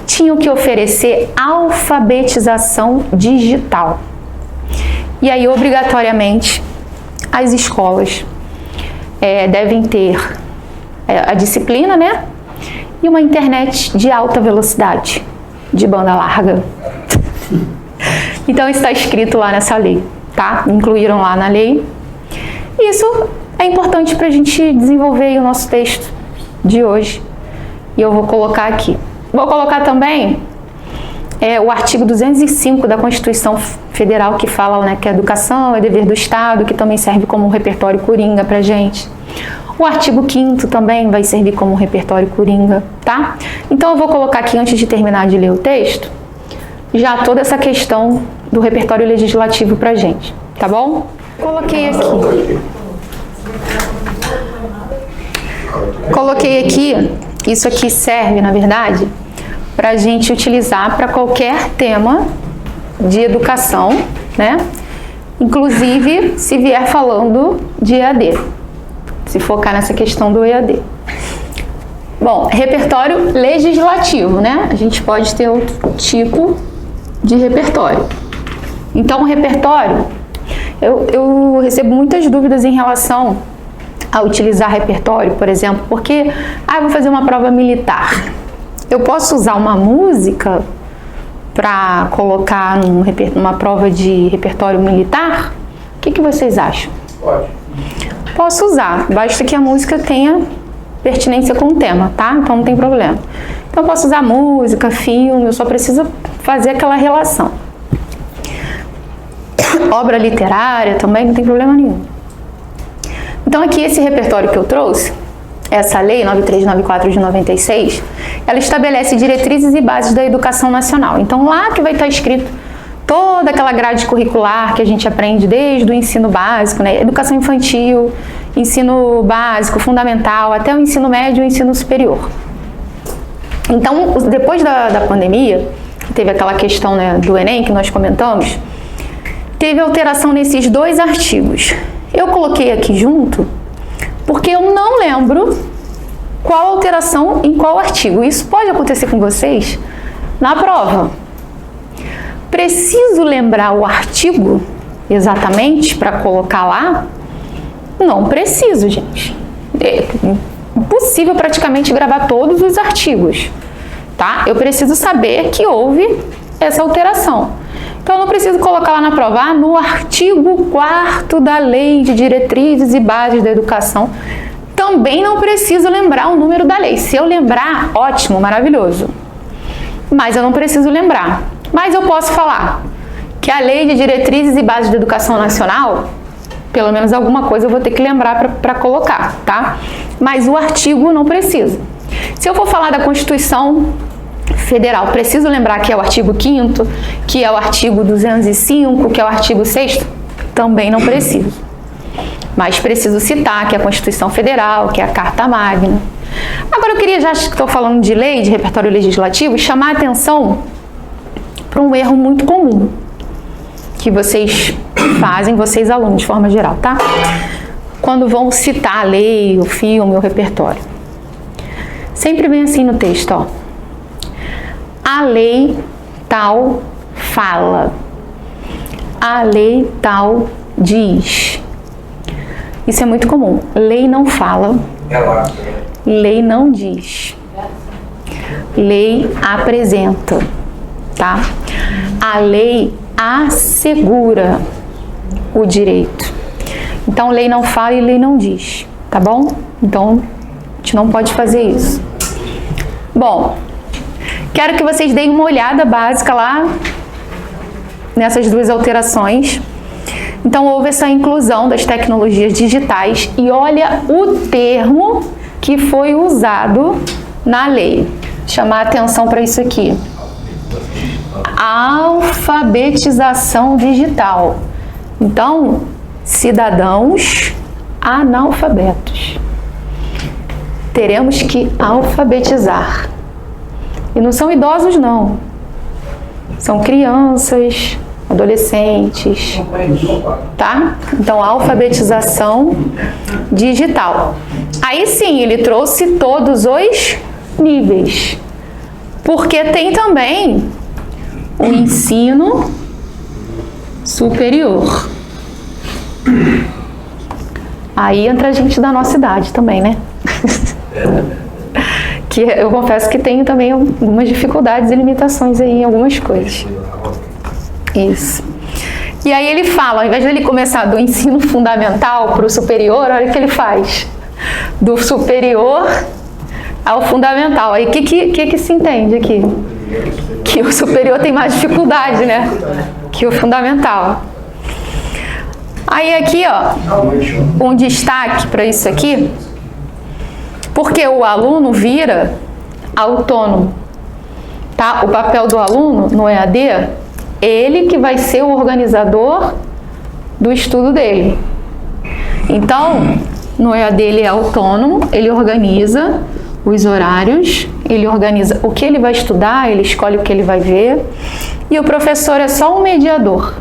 tinham que oferecer alfabetização digital. E aí, obrigatoriamente, as escolas devem ter a disciplina, né? E uma internet de alta velocidade, de banda larga. Então, isso está escrito lá nessa lei, tá? Incluíram lá na lei. Isso é importante para a gente desenvolver aí o nosso texto de hoje. E eu vou colocar aqui. Vou colocar também o artigo 205 da Constituição Federal, que fala, né, que a educação é dever do Estado, que também serve como um repertório coringa para a gente. O artigo 5º também vai servir como um repertório coringa, tá? Então, eu vou colocar aqui, antes de terminar de ler o texto, já toda essa questão do repertório legislativo pra gente, tá bom? Coloquei aqui, isso aqui serve, na verdade, pra gente utilizar para qualquer tema de educação, né? Inclusive, se vier falando de EAD, se focar nessa questão do EAD. Bom, repertório legislativo, né? A gente pode ter outro tipo de repertório. Então, o repertório, eu recebo muitas dúvidas em relação a utilizar repertório, por exemplo, porque, eu vou fazer uma prova militar. Eu posso usar uma música para colocar numa prova de repertório militar? O que vocês acham? Pode. Posso usar, basta que a música tenha pertinência com o tema, tá? Então não tem problema. Então eu posso usar música, filme, eu só preciso fazer aquela relação. Obra literária também, não tem problema nenhum. Então aqui esse repertório que eu trouxe, essa lei 9394 de 96, ela estabelece diretrizes e bases da educação nacional. Então lá que vai estar escrito toda aquela grade curricular que a gente aprende desde o ensino básico, né? Educação infantil, ensino básico, fundamental, até o ensino médio e o ensino superior. Então, depois da pandemia, que teve aquela questão, né, do Enem que nós comentamos, teve alteração nesses dois artigos. Eu coloquei aqui junto porque eu não lembro qual alteração em qual artigo. Isso pode acontecer com vocês na prova. Preciso lembrar o artigo exatamente para colocar lá? Não preciso, gente. É impossível praticamente gravar todos os artigos, tá? Eu preciso saber que houve essa alteração. Então, eu não preciso colocar lá na prova, no artigo 4º da Lei de Diretrizes e Bases da Educação. Também não preciso lembrar o número da lei. Se eu lembrar, ótimo, maravilhoso. Mas eu não preciso lembrar. Mas eu posso falar que a Lei de Diretrizes e Bases da Educação Nacional, pelo menos alguma coisa eu vou ter que lembrar para colocar, tá? Mas o artigo não precisa. Se eu for falar da Constituição Federal, preciso lembrar que é o artigo 5º, que é o artigo 205, que é o artigo 6º? Também não preciso. Mas preciso citar que é a Constituição Federal, que é a Carta Magna. Agora eu queria, já que estou falando de lei, de repertório legislativo, chamar a atenção para um erro muito comum que vocês fazem, vocês alunos, de forma geral, tá? Quando vão citar a lei, o filme, o repertório. Sempre vem assim no texto, ó. A lei tal fala. A lei tal diz. Isso é muito comum. Lei não fala. Lei não diz. Lei apresenta, tá? A lei assegura o direito. Então, lei não fala e lei não diz, tá bom? Então, a gente não pode fazer isso. Bom, quero que vocês deem uma olhada básica lá nessas duas alterações. Então, houve essa inclusão das tecnologias digitais e olha o termo que foi usado na lei. Chamar a atenção para isso aqui. Alfabetização digital. Então, cidadãos analfabetos. Teremos que alfabetizar. E não são idosos, não. São crianças, adolescentes, tá? Então, alfabetização digital. Aí sim, ele trouxe todos os níveis. Porque tem também o ensino superior. Aí entra a gente da nossa idade também, né? Que eu confesso que tenho também algumas dificuldades e limitações aí em algumas coisas. Isso. E aí ele fala, ao invés de ele começar do ensino fundamental para o superior, olha o que ele faz. Do superior ao fundamental. Aí o que se entende aqui? Que o superior tem mais dificuldade, né? Que o fundamental. Aí aqui, ó, um destaque para isso aqui, porque o aluno vira autônomo, tá? O papel do aluno no EAD, ele que vai ser o organizador do estudo dele. Então, no EAD ele é autônomo, ele organiza os horários, ele organiza o que ele vai estudar, ele escolhe o que ele vai ver, e o professor é só um mediador,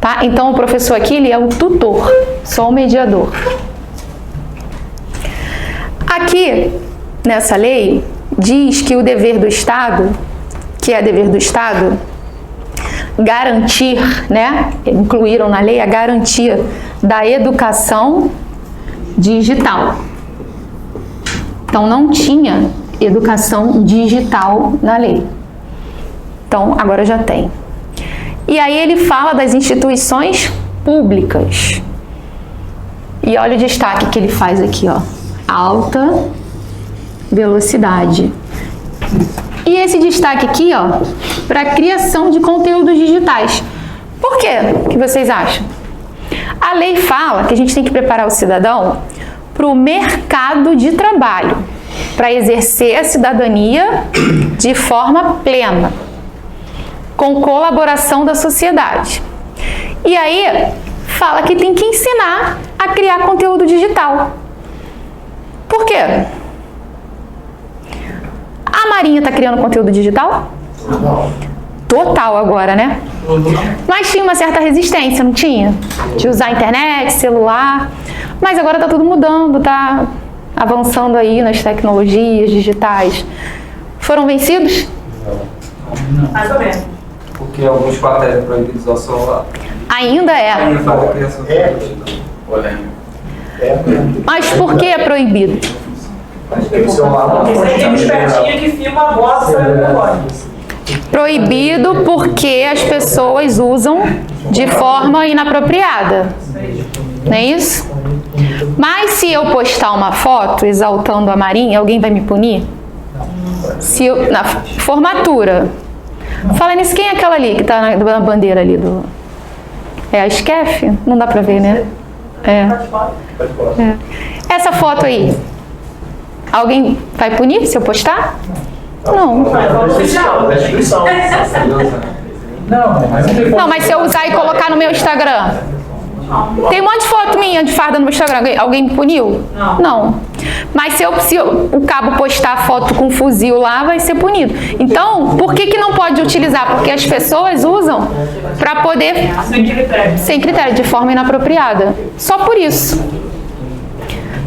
tá? Então, o professor aqui, ele é o tutor, só o mediador. Aqui, nessa lei, diz que o dever do Estado, que é dever do Estado, garantir, né? Incluíram na lei a garantia da educação digital. Então, não tinha educação digital na lei. Então, agora já tem. E aí ele fala das instituições públicas. E olha o destaque que ele faz aqui, ó. Alta velocidade. E esse destaque aqui, ó, para a criação de conteúdos digitais. Por quê? O que vocês acham? A lei fala que a gente tem que preparar o cidadão para o mercado de trabalho, para exercer a cidadania de forma plena, com colaboração da sociedade. E aí, fala que tem que ensinar a criar conteúdo digital. Por quê? A Marinha está criando conteúdo digital? Total agora, né? Mas tinha uma certa resistência, não tinha? De usar internet, celular. Mas agora está tudo mudando, está avançando aí nas tecnologias digitais. Foram vencidos? Mais ou menos. Porque alguns patentes proibidos ao celular. Ainda é. Ainda faz a criação. Mas por que é proibido? Esse tem um espertinho que filma a voz do código. Proibido porque as pessoas usam de forma inapropriada. Não é isso? Mas se eu postar uma foto exaltando a Marinha, alguém vai me punir? Se eu, na formatura. Fala nisso, quem é aquela ali que tá na bandeira ali do... É a SCEF? Não dá pra ver, né? É. Essa foto aí, alguém vai punir se eu postar? Não. Não, mas se eu usar e colocar no meu Instagram, tem um monte de foto minha de farda no meu Instagram. Alguém me puniu? Não. Mas se o cabo postar foto com fuzil lá, vai ser punido. Então, por que não pode utilizar? Porque as pessoas usam para poder... Sem critério, de forma inapropriada. Só por isso.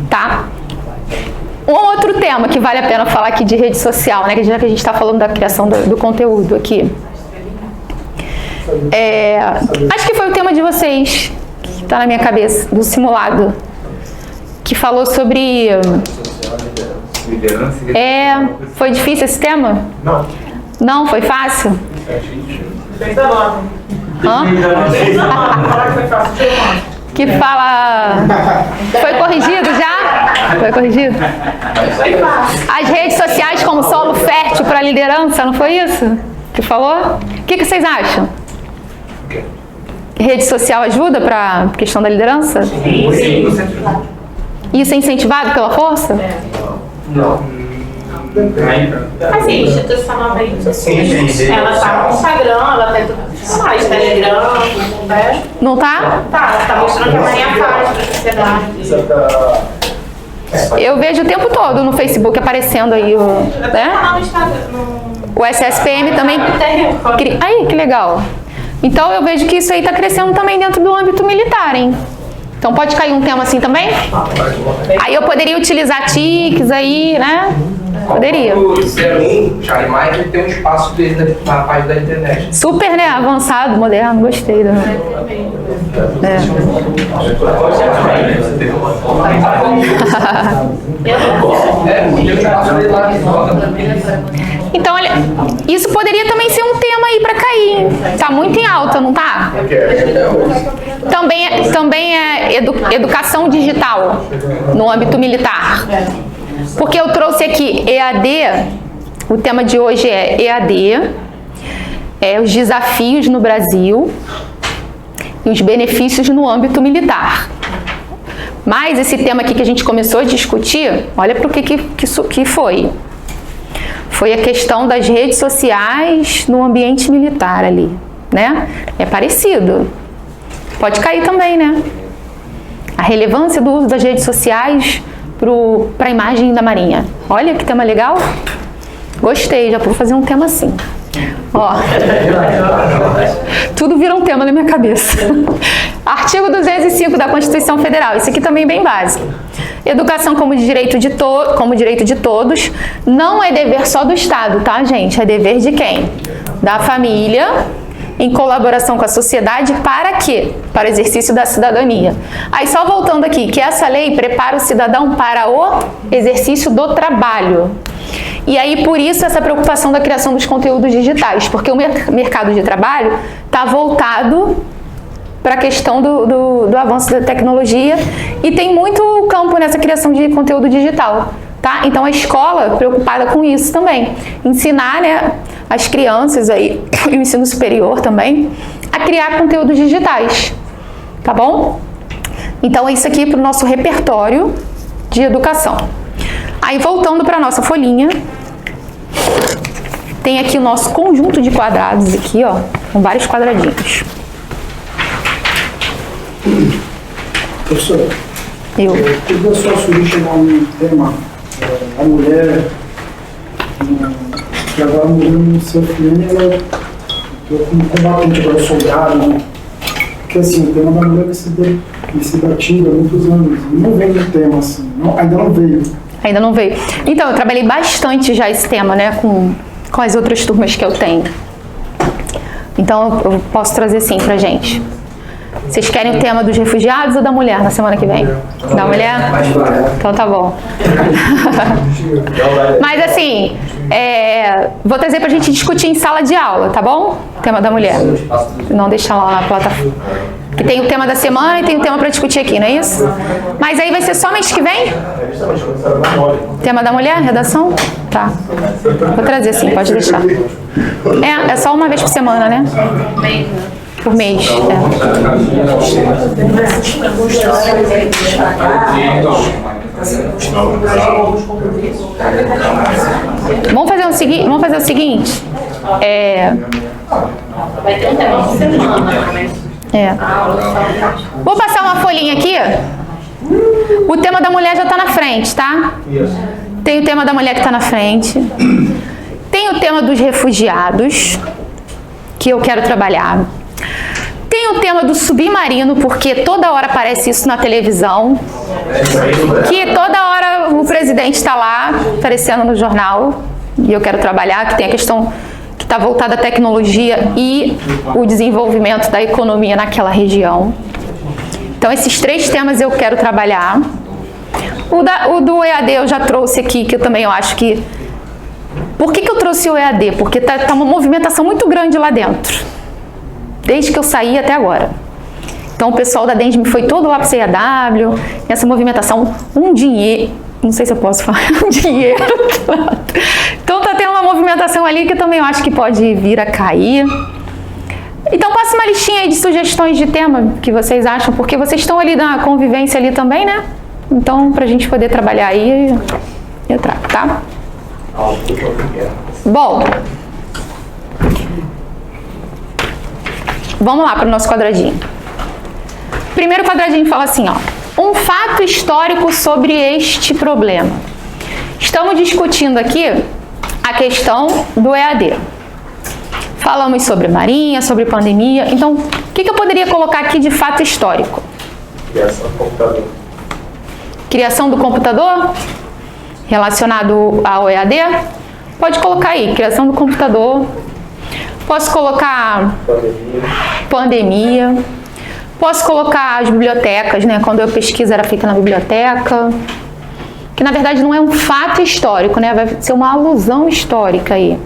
Tá? Um outro tema que vale a pena falar aqui de rede social, né? Já que a gente está falando da criação do conteúdo aqui. Acho que foi o tema de vocês, que está na minha cabeça, do simulado, que falou sobre... Foi difícil esse tema? Não. Não, foi fácil? Hã? Que fala... Foi corrigido já? Foi corrigido? As redes sociais como solo fértil para a liderança, não foi isso que falou? O que vocês acham? Rede social ajuda para a questão da liderança? Sim. Isso é incentivado pela força? Não. Assim, institucionalmente, ela tá no Instagram, ela tá em tudo mais, Telegram, né? Não tá? Tá mostrando que a Marinha faz pra sociedade. Eu vejo o tempo todo no Facebook aparecendo aí, né? No Instagram, O SSPM também... Aí, que legal. Então eu vejo que isso aí está crescendo também dentro do âmbito militar, hein? Então pode cair um tema assim também? Aí eu poderia utilizar TICs aí, né? Poderia. O 01, Charlie Mike, tem um espaço dele na página da internet. Super, né? Avançado, moderno, gostei. Então, olha, isso poderia também ser um tema aí para cair, hein? Tá muito em alta, não tá? Também é educação digital no âmbito militar. Porque eu trouxe aqui EAD, o tema de hoje é EAD, os desafios no Brasil e os benefícios no âmbito militar. Mas esse tema aqui que a gente começou a discutir, olha para o que foi. Foi a questão das redes sociais no ambiente militar ali, né? É parecido. Pode cair também, né? A relevância do uso das redes sociais para a imagem da Marinha. Olha que tema legal. Gostei, já vou fazer um tema assim. Ó, tudo vira um tema na minha cabeça. Artigo 205 da Constituição Federal. Isso aqui também é bem básico. Educação como direito de todos não é dever só do Estado, tá, gente? É dever de quem? Da família, em colaboração com a sociedade, para quê? Para o exercício da cidadania. Aí só voltando aqui, que essa lei prepara o cidadão para o exercício do trabalho. E aí, por isso, essa preocupação da criação dos conteúdos digitais, porque o mercado de trabalho está voltado para a questão do avanço da tecnologia e tem muito campo nessa criação de conteúdo digital, tá? Então, a escola preocupada com isso também, ensinar, né, as crianças aí, e o ensino superior também, a criar conteúdos digitais, tá bom? Então, isso aqui para o nosso repertório de educação. Aí, voltando para a nossa folhinha, tem aqui o nosso conjunto de quadrados aqui, ó, com vários quadradinhos. Professor, tudo a sua surgir no tema, a mulher, que agora morreu no seu filho, ela como combatente, agora soldado, né? Porque assim, o tema da mulher vai ser batido há muitos anos, e não vem no tema assim, ainda não veio. Ainda não veio. Então, eu trabalhei bastante já esse tema, né, com as outras turmas que eu tenho. Então, eu posso trazer sim pra gente. Vocês querem o tema dos refugiados ou da mulher na semana que vem? Da mulher? Então tá bom. Mas assim, vou trazer pra gente discutir em sala de aula, tá bom? O tema da mulher. Não deixar lá na plataforma. Que tem o tema da semana e tem o tema pra discutir aqui, não é isso? Mas aí vai ser só mês que vem? Tema da mulher, redação? Tá. Vou trazer sim, pode deixar. É só uma vez por semana, né? Por mês. Vamos fazer o seguinte. Vai ter um tema por semana, né? Vou passar uma folhinha aqui. O tema da mulher já está na frente, tá? Tem o tema da mulher que está na frente. Tem o tema dos refugiados, que eu quero trabalhar. Tem o tema do submarino, porque toda hora aparece isso na televisão. Que toda hora o presidente está lá, aparecendo no jornal. E eu quero trabalhar, que tem a questão que está voltada à tecnologia e o desenvolvimento da economia naquela região. Então, esses 3 temas eu quero trabalhar. O do EAD eu já trouxe aqui, que eu também acho que... Por que eu trouxe o EAD? Porque tá uma movimentação muito grande lá dentro. Desde que eu saí até agora. Então, o pessoal da DENSM foi todo lá para o CAW, essa movimentação, dinheiro... Não sei se eu posso falar dinheiro. Então tá tendo uma movimentação ali que eu também acho que pode vir a cair. Então passa uma listinha aí de sugestões de tema que vocês acham, porque vocês estão ali na convivência ali também, né? Então pra gente poder trabalhar aí, eu trago, tá? Bom, vamos lá para o nosso quadradinho. Primeiro quadradinho fala assim, ó. Um fato histórico sobre este problema. Estamos discutindo aqui a questão do EAD. Falamos sobre marinha, sobre pandemia. Então, o que eu poderia colocar aqui de fato histórico? Criação do computador. Criação do computador? Relacionado ao EAD? Pode colocar aí, criação do computador. Posso colocar pandemia. Posso colocar as bibliotecas, né? Quando eu pesquiso era feita na biblioteca. Que na verdade não é um fato histórico, né? Vai ser uma alusão histórica aí.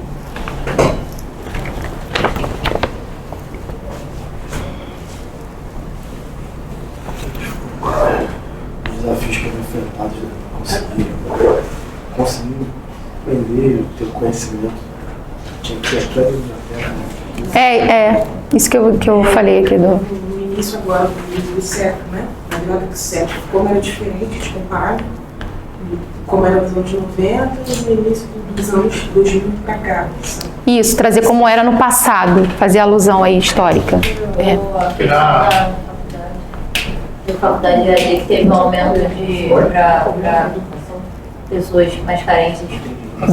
Os desafios que foram enfrentados, conseguir aprender, ter conhecimento. Tinha que ter aqui a biblioteca. Isso que eu falei aqui do... No início agora do século, né? Na virada do século, como era diferente de comparar, como era nos anos 90 e no início dos anos 2000 para cá. Sabe? Isso, trazer como era no passado, fazer alusão aí histórica. Da faculdade de EAD que teve um aumento para pessoas mais carentes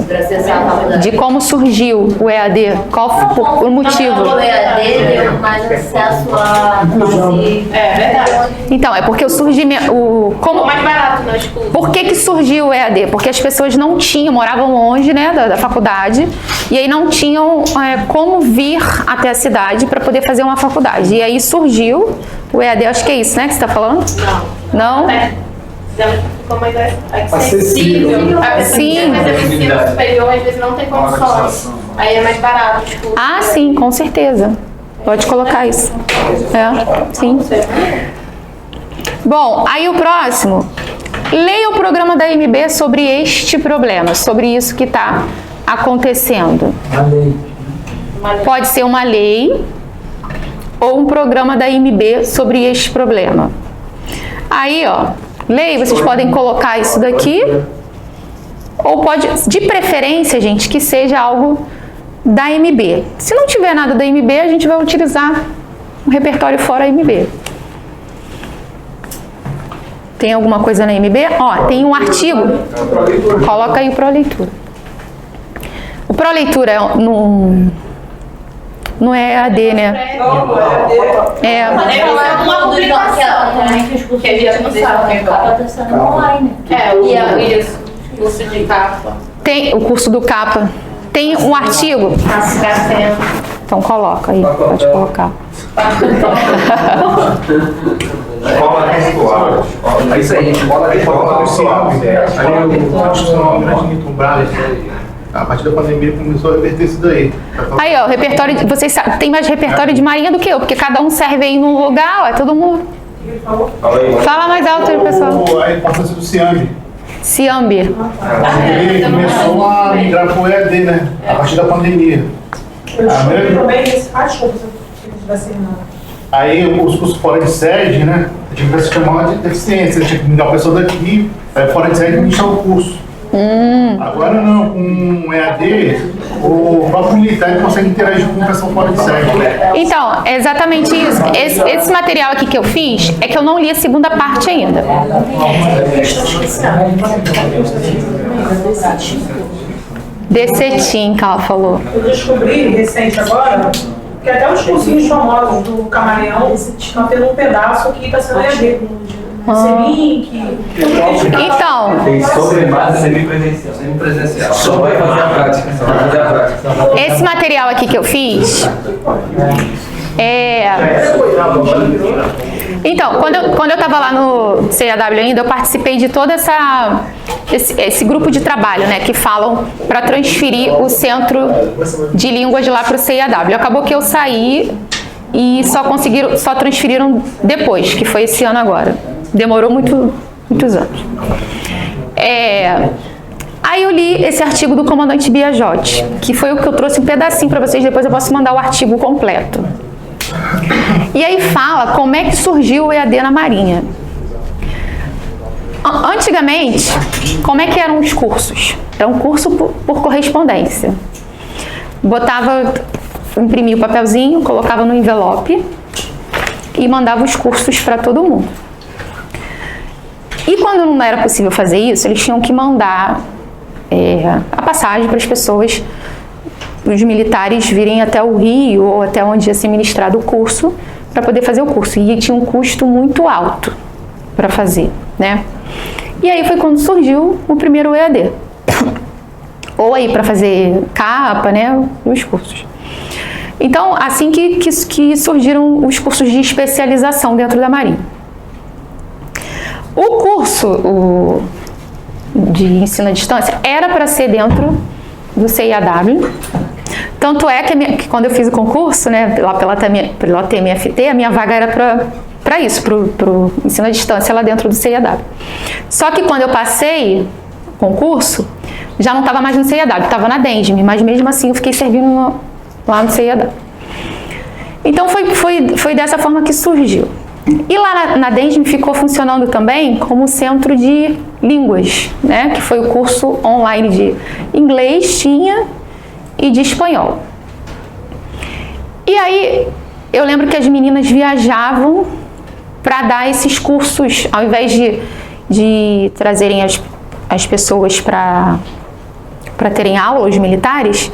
para acessar a faculdade. De como surgiu o EAD, qual foi o motivo? O EAD deu mais acesso a... É verdade. Então, é porque o surgimento... Ficou mais barato no estudo. Por que surgiu o EAD? Porque as pessoas não tinham, moravam longe, né, da faculdade, e aí não tinham como vir até a cidade para poder fazer uma faculdade. E aí surgiu o EAD, acho que é isso, né, que você está falando? Não? Ficou mais acessível. A pessoa que quer fazer o ensino superior, às vezes não tem condições. Aí é mais barato. Tipo, Ah, sim, com certeza. Pode colocar isso. Sim. Bom, aí o próximo. Leia o programa da AMB sobre este problema, sobre isso que está acontecendo. Pode ser uma lei ou um programa da AMB sobre este problema. Aí, ó, lei, vocês podem colocar isso daqui, ou pode, de preferência, gente, que seja algo da AMB. Se não tiver nada da AMB, a gente vai utilizar um repertório fora AMB. Tem alguma coisa na AMB? Ó, tem um artigo. Coloca aí o ProLeitura. O ProLeitura não é EAD, né? É uma publicação que a gente não sabe. Está sendo online. Isso. Curso de capa. Tem o curso do CAPA. Tem um artigo. Então coloca aí, pode colocar. Escola virtual. É isso aí, escola virtual. A partir da pandemia começou a reverter isso daí. Aí, ó, o repertório, vocês sabem, tem mais repertório de Marinha do que eu, porque cada um serve aí num lugar, ó, é todo mundo. Fala mais alto aí, pessoal. A importância do CIAMB. CIAMB. Ele começou a migrar para o EAD, né? A partir da pandemia. Eu descobri também esse. Desculpa, se eu tivesse errado. Aí os cursos fora de sede, né? Tinha que se chamar de deficiência, tinha que migrar a pessoa daqui, fora de sede e iniciar o curso. Agora não, com o EAD, o próprio militar consegue interagir com o pessoal fora de sede. Então, é exatamente isso. Esse material aqui que eu fiz é que eu não li a segunda parte ainda. DCTIM, que ela falou. Eu descobri recente agora que até os cursinhos famosos do Camaleão estão tendo um pedaço que está sendo EAD. Link, Então, Tem sobre base semipresencial. Só vai fazer a prática. Só vai fazer a prática. esse material aqui que eu fiz é... Então, quando eu estava lá no CAW ainda, eu participei de todo esse grupo de trabalho, né, que falam para transferir o centro de línguas lá para o CAW. Acabou que eu saí e só transferiram depois, que foi esse ano agora. Demorou muitos anos. Aí eu li esse artigo do comandante Biajotti, que foi o que eu trouxe um pedacinho para vocês, depois eu posso mandar o artigo completo. E aí fala como é que surgiu o EAD na Marinha. Antigamente, como é que eram os cursos? Era um curso por correspondência. Imprimia o papelzinho, colocava no envelope e mandava os cursos para todo mundo. E quando não era possível fazer isso, eles tinham que mandar a passagem para as pessoas, os militares virem até o Rio ou até onde ia ser ministrado o curso para poder fazer o curso. E tinha um custo muito alto para fazer, né? E aí foi quando surgiu o primeiro EAD. Ou aí para fazer capa, né? Os cursos. Então, assim que surgiram os cursos de especialização dentro da Marinha. O curso de ensino à distância era para ser dentro do CIAW. Tanto é que quando eu fiz o concurso, né, pela TMFT, a minha vaga era para isso, para o ensino à distância lá dentro do CIAW. Só que quando eu passei o concurso, já não estava mais no CIAW, estava na DENSM, mas mesmo assim eu fiquei servindo lá no CIAW. Então foi dessa forma que surgiu. E lá na DENSM ficou funcionando também como centro de línguas, né? Que foi o curso online de inglês, tinha, e de espanhol. E aí eu lembro que as meninas viajavam para dar esses cursos, ao invés de trazerem as pessoas para terem aula, os militares,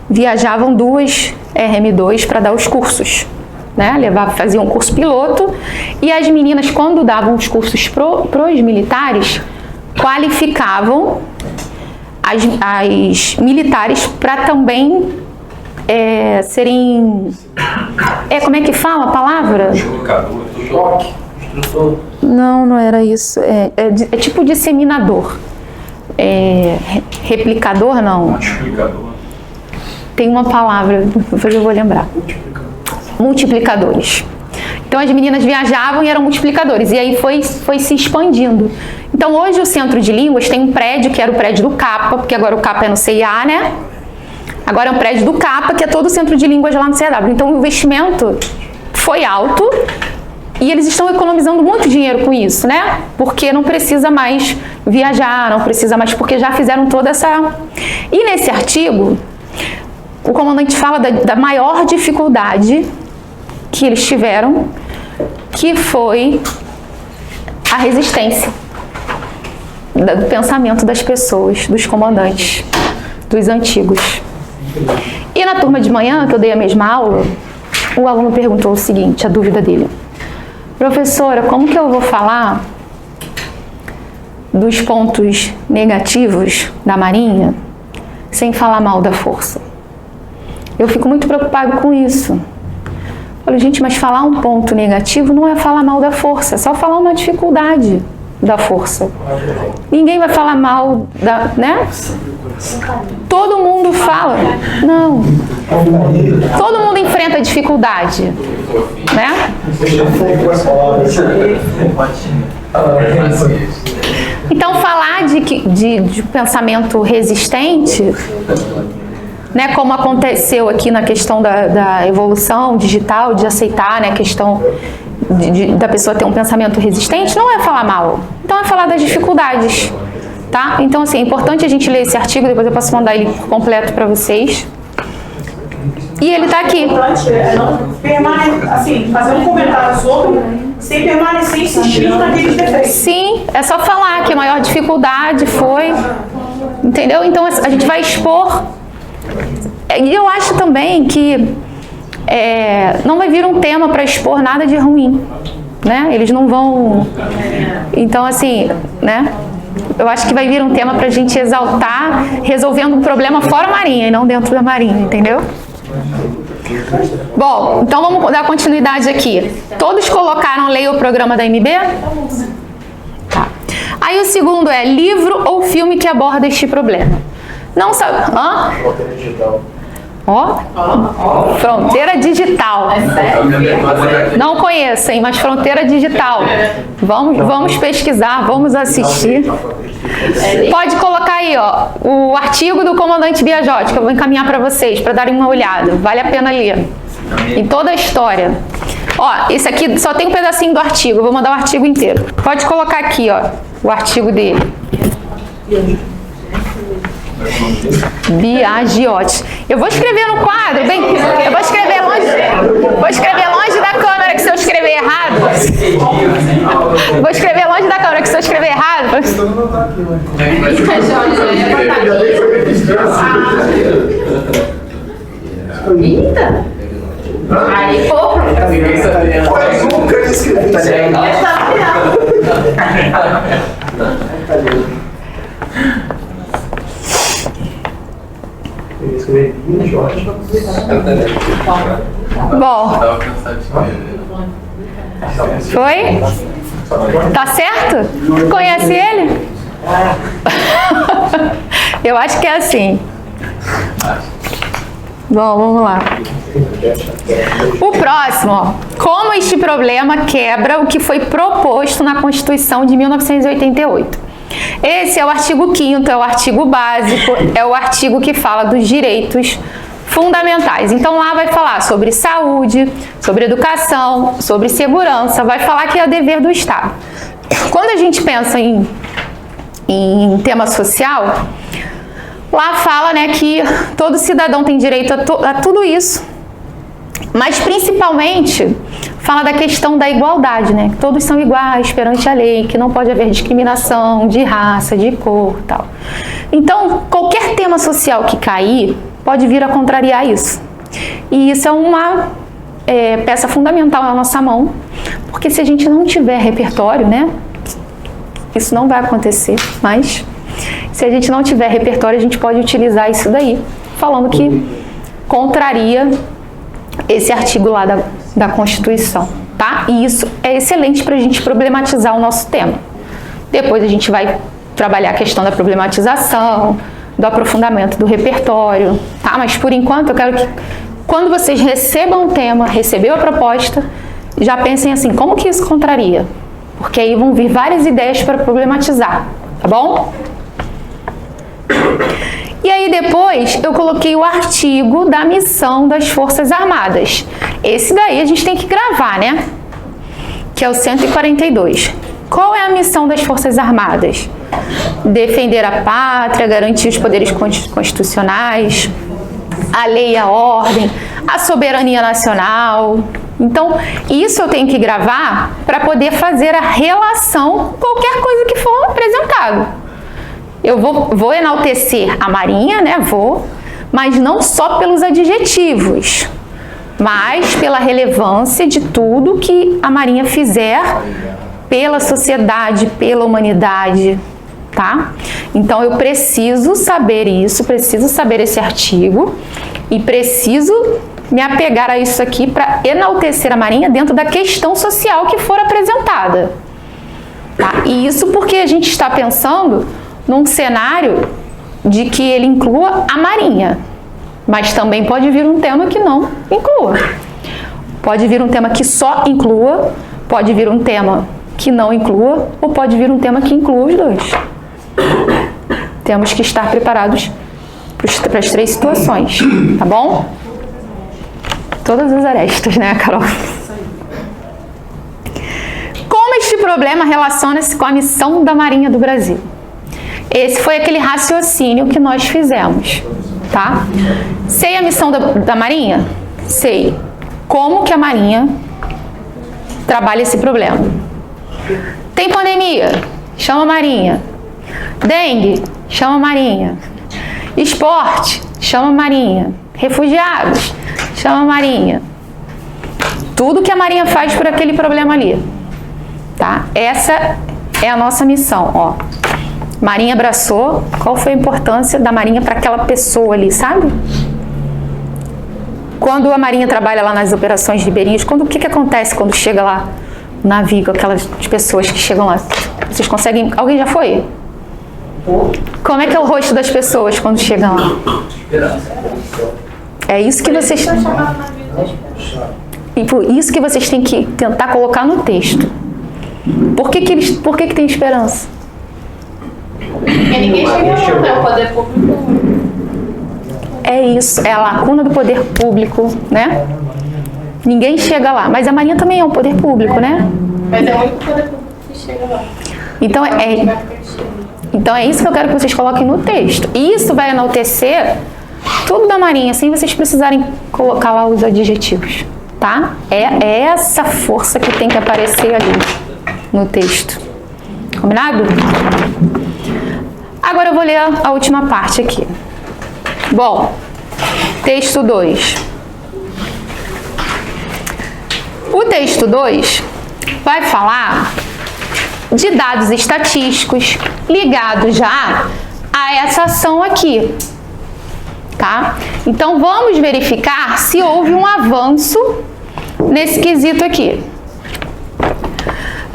viajavam 2 RM2 para dar os cursos. Né? Faziam um curso piloto e as meninas, quando davam os cursos pros militares, qualificavam as militares para também serem... como é que fala a palavra? Não era isso. É tipo disseminador. Replicador, não. Multiplicador. Tem uma palavra, depois eu vou lembrar. Multiplicadores. Então as meninas viajavam e eram multiplicadores, e aí foi se expandindo. Então hoje o Centro de Línguas tem um prédio, que era o prédio do CAPA, porque agora o CAPA é no CIA, né? Agora é um prédio do CAPA, que é todo o Centro de Línguas lá no CAW. Então o investimento foi alto e eles estão economizando muito dinheiro com isso, né? Porque não precisa mais viajar, não precisa mais, porque já fizeram toda essa... E nesse artigo, o comandante fala da maior dificuldade que eles tiveram, que foi a resistência do pensamento das pessoas, dos comandantes, dos antigos. E na turma de manhã, que eu dei a mesma aula, o aluno perguntou o seguinte, a dúvida dele: professora, como que eu vou falar dos pontos negativos da Marinha sem falar mal da força? Eu fico muito preocupado com isso, Eu falei, gente, mas falar um ponto negativo não é falar mal da força, é só falar uma dificuldade da força. Ninguém vai falar mal da, né? Todo mundo fala. Não. Todo mundo enfrenta dificuldade, né? Então, falar de pensamento resistente, né, como aconteceu aqui na questão da evolução digital, de aceitar, né, a questão da pessoa ter um pensamento resistente, não é falar mal. Então, é falar das dificuldades, tá? Então, assim, é importante a gente ler esse artigo, depois eu posso mandar ele completo para vocês. E ele está aqui. Assim, fazer um comentário sobre, sem permanecer insistindo naqueles defeitos. Sim, é só falar que a maior dificuldade foi, entendeu? Então, a gente vai expor. E eu acho também que não vai vir um tema para expor nada de ruim, né? Eles não vão... Então, assim, né? Eu acho que vai vir um tema para a gente exaltar, resolvendo um problema fora a Marinha e não dentro da Marinha, entendeu? Bom, então vamos dar continuidade aqui. Todos colocaram Leia o Programa da MB? Tá. Aí o segundo é livro ou filme que aborda este problema. Não sabe... Hã? Ó, Fronteira Digital. Não conheço, hein, mas Fronteira Digital. Vamos pesquisar, vamos assistir. Pode colocar aí, ó, o artigo do Comandante Biajotti, que eu vou encaminhar para vocês, para darem uma olhada. Vale a pena ler. Em toda a história. Ó, esse aqui só tem um pedacinho do artigo, eu vou mandar o artigo inteiro. Pode colocar aqui, ó, o artigo dele. Biagiotti. Eu vou escrever no quadro, bem, eu vou escrever longe da câmera, que se eu escrever errado. Vou escrever longe da câmera, que se eu escrever errado. Eita! Aí, pô. Eu nunca escrevi. Bom. Foi? Tá certo? Conhece ele? Eu acho que é assim. Bom, vamos lá. O próximo, ó. Como este problema quebra o que foi proposto na Constituição de 1988. Esse é o artigo 5º, é o artigo básico, é o artigo que fala dos direitos fundamentais. Então lá vai falar sobre saúde, sobre educação, sobre segurança, vai falar que é dever do Estado. Quando a gente pensa em tema social, lá fala, né, que todo cidadão tem direito a tudo isso, mas principalmente fala da questão da igualdade, né? Que todos são iguais perante a lei, que não pode haver discriminação de raça, de cor e tal. Então, qualquer tema social que cair pode vir a contrariar isso. E isso é uma peça fundamental na nossa mão, porque se a gente não tiver repertório, né? Isso não vai acontecer, mas se a gente não tiver repertório, a gente pode utilizar isso daí, falando que contraria esse artigo lá da Constituição, tá? E isso é excelente para a gente problematizar o nosso tema. Depois a gente vai trabalhar a questão da problematização, do aprofundamento do repertório, tá? Mas por enquanto eu quero que, quando vocês recebam o tema, recebeu a proposta, já pensem assim, como que isso contraria? Porque aí vão vir várias ideias para problematizar, tá bom? E aí depois eu coloquei o artigo da missão das Forças Armadas. Esse daí a gente tem que gravar, né? Que é o 142. Qual é a missão das Forças Armadas? Defender a pátria, garantir os poderes constitucionais, a lei e a ordem, a soberania nacional. Então, isso eu tenho que gravar para poder fazer a relação com qualquer coisa que for apresentado. Eu vou enaltecer a Marinha, né? Mas não só pelos adjetivos, mas pela relevância de tudo que a Marinha fizer pela sociedade, pela humanidade, tá? Então eu preciso saber isso, preciso saber esse artigo e preciso me apegar a isso aqui para enaltecer a Marinha dentro da questão social que for apresentada. Tá? E isso porque a gente está pensando num cenário de que ele inclua a Marinha, mas também pode vir um tema que não inclua. Pode vir um tema que só inclua, pode vir um tema que não inclua, ou pode vir um tema que inclua os dois. Temos que estar preparados para as três situações, tá bom? Todas as arestas, né, Carol? Como este problema relaciona-se com a missão da Marinha do Brasil? Esse foi aquele raciocínio que nós fizemos, tá? Sei a missão da Marinha? Sei. Como que a Marinha trabalha esse problema? Tem pandemia? Chama a Marinha. Dengue? Chama a Marinha. Esporte? Chama a Marinha. Refugiados? Chama a Marinha. Tudo que a Marinha faz por aquele problema ali. Tá? Essa é a nossa missão, ó. Marinha abraçou. Qual foi a importância da Marinha para aquela pessoa ali, sabe? Quando a Marinha trabalha lá nas operações ribeirinhas, o que acontece quando chega lá o navio com aquelas pessoas que chegam lá? Vocês conseguem... Alguém já foi? Como é que é o rosto das pessoas quando chegam lá? É isso que vocês... E por isso que vocês têm que tentar colocar no texto. Por que tem esperança? Porque ninguém chega lá, né? O poder público... É isso, é a lacuna do poder público, né? Ninguém chega lá, mas a Marinha também é um poder público, né? Mas é o único poder público que chega lá. Então é isso que eu quero que vocês coloquem no texto. Isso vai enaltecer tudo da Marinha, sem vocês precisarem colocar lá os adjetivos, tá? É essa força que tem que aparecer ali no texto. Combinado? Agora eu vou ler a última parte aqui. Bom, texto 2. O texto 2 vai falar de dados estatísticos ligados já a essa ação aqui, tá? Então, vamos verificar se houve um avanço nesse quesito aqui.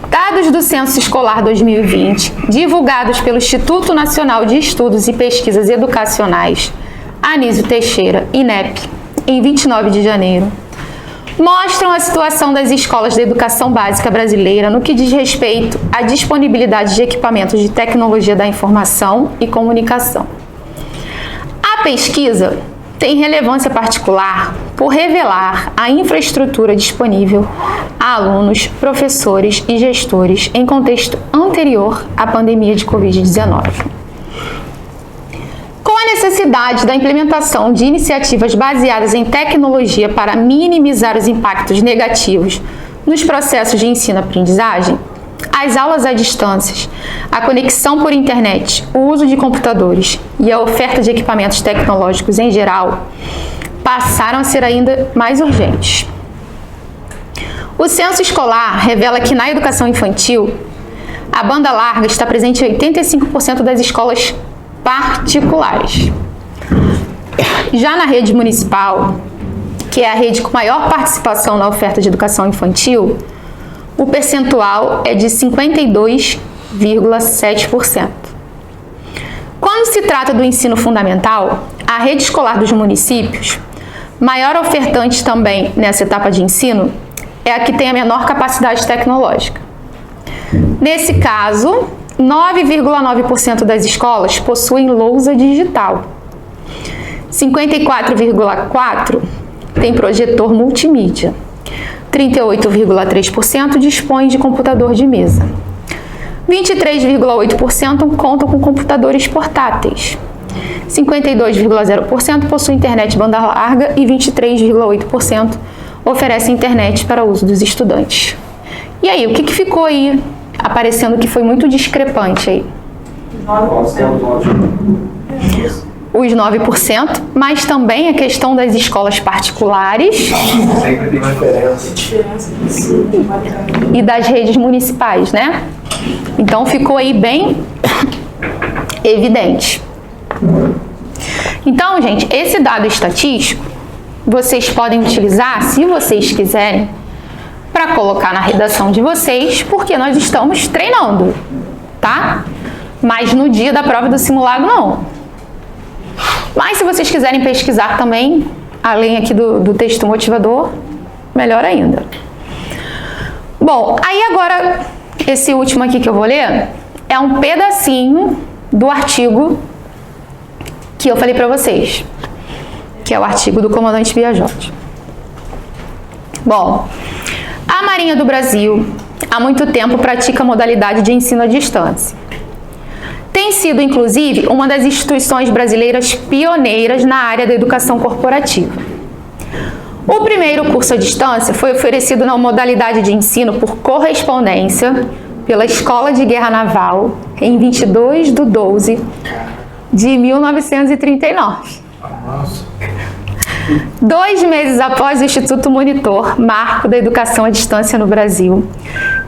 Dados do Censo Escolar 2020, divulgados pelo Instituto Nacional de Estudos e Pesquisas Educacionais, Anísio Teixeira, INEP, em 29 de janeiro, mostram a situação das escolas da educação básica brasileira no que diz respeito à disponibilidade de equipamentos de tecnologia da informação e comunicação. A pesquisa tem relevância particular por revelar a infraestrutura disponível a alunos, professores e gestores em contexto anterior à pandemia de Covid-19. Com a necessidade da implementação de iniciativas baseadas em tecnologia para minimizar os impactos negativos nos processos de ensino-aprendizagem, as aulas à distância, a conexão por internet, o uso de computadores e a oferta de equipamentos tecnológicos em geral passaram a ser ainda mais urgentes. O censo escolar revela que na educação infantil, a banda larga está presente em 85% das escolas particulares. Já na rede municipal, que é a rede com maior participação na oferta de educação infantil, o percentual é de 52,7%. Quando se trata do ensino fundamental, a rede escolar dos municípios, maior ofertante também nessa etapa de ensino, é a que tem a menor capacidade tecnológica. Nesse caso, 9,9% das escolas possuem lousa digital. 54,4% tem projetor multimídia. 38,3% dispõe de computador de mesa. 23,8% contam com computadores portáteis. 52,0% possui internet banda larga e 23,8% oferece internet para uso dos estudantes. E aí, o que ficou aí aparecendo que foi muito discrepante aí? 9%. Os 9%, mas também a questão das escolas particulares Sempre tem diferença. e das redes municipais, né? Então ficou aí bem evidente. Então, gente, esse dado estatístico vocês podem utilizar, se vocês quiserem, para colocar na redação de vocês, porque nós estamos treinando, tá? Mas no dia da prova do simulado, não. Mas se vocês quiserem pesquisar também, além aqui do texto motivador, melhor ainda. Bom, aí agora, esse último aqui que eu vou ler, é um pedacinho do artigo que eu falei para vocês, que é o artigo do comandante Biajotti. Bom, a Marinha do Brasil há muito tempo pratica a modalidade de ensino à distância. Tem sido, inclusive, uma das instituições brasileiras pioneiras na área da educação corporativa. O primeiro curso à distância foi oferecido na modalidade de ensino por correspondência pela Escola de Guerra Naval em 22/12 de 1939. 2 meses após o Instituto Monitor, marco da educação à distância no Brasil,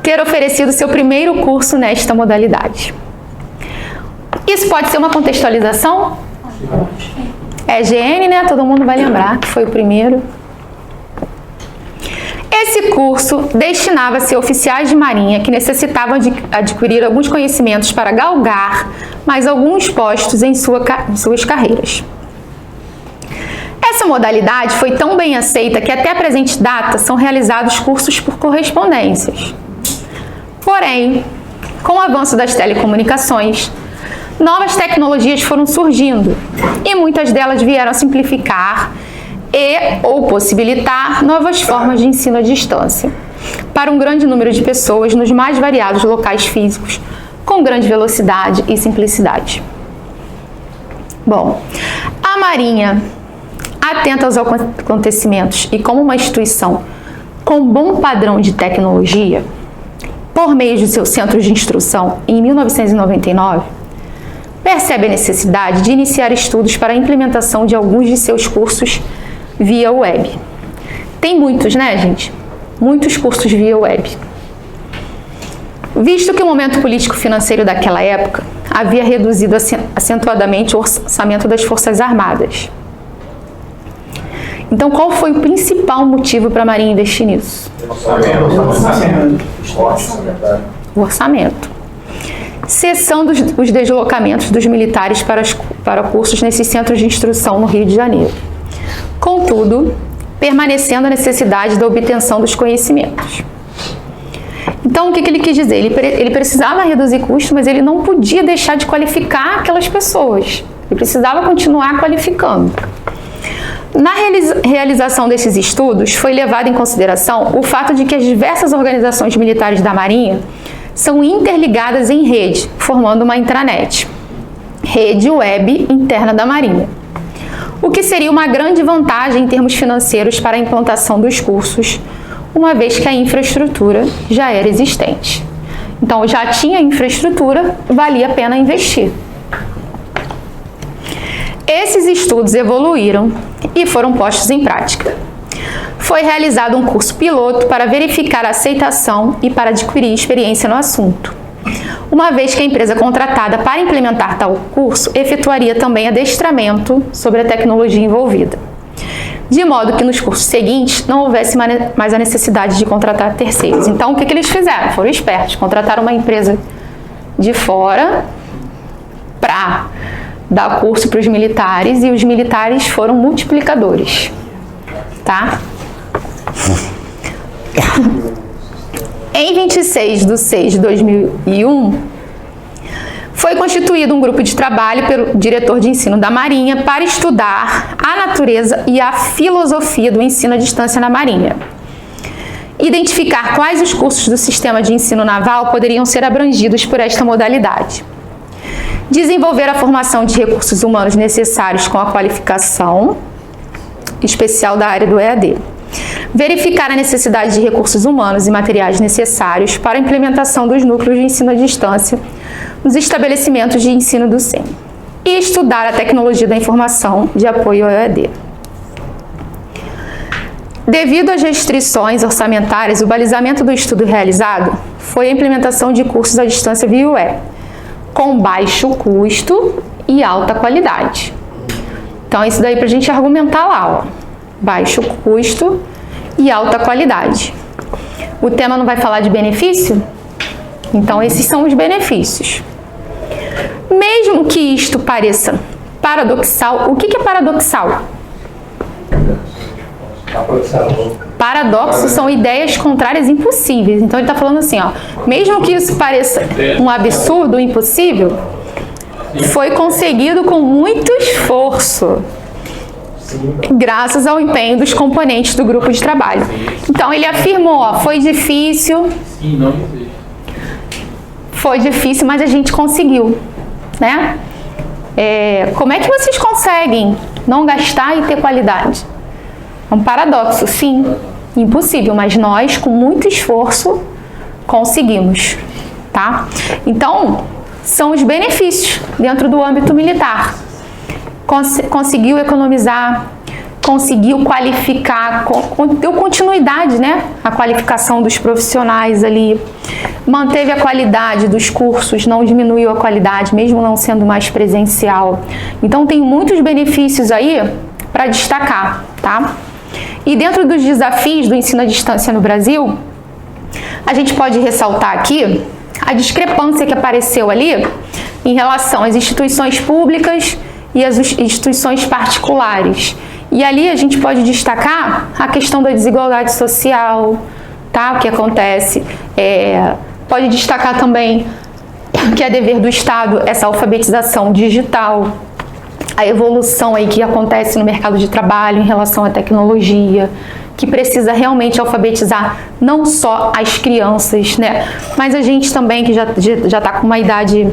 ter oferecido seu primeiro curso nesta modalidade. Isso pode ser uma contextualização? É GN, né? Todo mundo vai lembrar que foi o primeiro. Esse curso destinava-se a oficiais de marinha que necessitavam de adquirir alguns conhecimentos para galgar mais alguns postos em suas carreiras. Essa modalidade foi tão bem aceita que até a presente data são realizados cursos por correspondências. Porém, com o avanço das telecomunicações, novas tecnologias foram surgindo e muitas delas vieram a simplificar ou possibilitar novas formas de ensino à distância para um grande número de pessoas nos mais variados locais físicos, com grande velocidade e simplicidade. Bom, a Marinha, atenta aos acontecimentos e como uma instituição com bom padrão de tecnologia, por meio de seus centros de instrução, em 1999, percebe a necessidade de iniciar estudos para a implementação de alguns de seus cursos via web. Tem muitos, né, gente? Muitos cursos via web. Visto que o momento político-financeiro daquela época havia reduzido acentuadamente o orçamento das Forças Armadas. Então, qual foi o principal motivo para a Marinha investir nisso? O orçamento. Cessando os deslocamentos dos militares para cursos nesses centros de instrução no Rio de Janeiro. Contudo, permanecendo a necessidade da obtenção dos conhecimentos. Então, o que ele quis dizer? Ele precisava reduzir custos, mas ele não podia deixar de qualificar aquelas pessoas. Ele precisava continuar qualificando. Na realização desses estudos, foi levado em consideração o fato de que as diversas organizações militares da Marinha são interligadas em rede, formando uma intranet, rede web interna da Marinha, o que seria uma grande vantagem em termos financeiros para a implantação dos cursos, uma vez que a infraestrutura já era existente. Então, já tinha infraestrutura, valia a pena investir. Esses estudos evoluíram e foram postos em prática. Foi realizado um curso piloto para verificar a aceitação e para adquirir experiência no assunto, uma vez que a empresa contratada para implementar tal curso efetuaria também adestramento sobre a tecnologia envolvida, de modo que nos cursos seguintes não houvesse mais a necessidade de contratar terceiros. Então, o que eles fizeram? Foram espertos, contrataram uma empresa de fora para dar curso para os militares e os militares foram multiplicadores, tá? Em 26/6/2001, foi constituído um grupo de trabalho pelo diretor de ensino da Marinha para estudar a natureza e a filosofia do ensino à distância na Marinha. Identificar quais os cursos do sistema de ensino naval poderiam ser abrangidos por esta modalidade. Desenvolver a formação de recursos humanos necessários com a qualificação especial da área do EAD. Verificar a necessidade de recursos humanos e materiais necessários para a implementação dos núcleos de ensino à distância nos estabelecimentos de ensino do SEM. E estudar a tecnologia da informação de apoio ao EAD. Devido às restrições orçamentárias, o balizamento do estudo realizado foi a implementação de cursos à distância via web, com baixo custo e alta qualidade. Então, isso daí para a gente argumentar lá, ó. baixo custo e alta qualidade. O tema não vai falar de benefício? Então, esses são os benefícios. Mesmo que isto pareça paradoxal, o que é paradoxal? Paradoxos são ideias contrárias impossíveis. Então, ele está falando assim, ó, mesmo que isso pareça um absurdo, um impossível, foi conseguido com muito esforço, graças ao empenho dos componentes do grupo de trabalho. Então, ele afirmou, ó, foi difícil, mas a gente conseguiu, né? Como é que vocês conseguem não gastar e ter qualidade? É um paradoxo, sim, impossível, mas nós, com muito esforço, conseguimos, tá? Então, são os benefícios dentro do âmbito militar. Conseguiu economizar, conseguiu qualificar, deu continuidade, né? A qualificação dos profissionais ali, manteve a qualidade dos cursos, não diminuiu a qualidade, mesmo não sendo mais presencial. Então, tem muitos benefícios aí para destacar, tá? E dentro dos desafios do ensino à distância no Brasil, a gente pode ressaltar aqui a discrepância que apareceu ali em relação às instituições públicas e às instituições particulares. E ali a gente pode destacar a questão da desigualdade social, tá? O que acontece. Pode destacar também que é dever do Estado essa alfabetização digital, a evolução aí que acontece no mercado de trabalho em relação à tecnologia, que precisa realmente alfabetizar não só as crianças, né? Mas a gente também que já está com uma idade,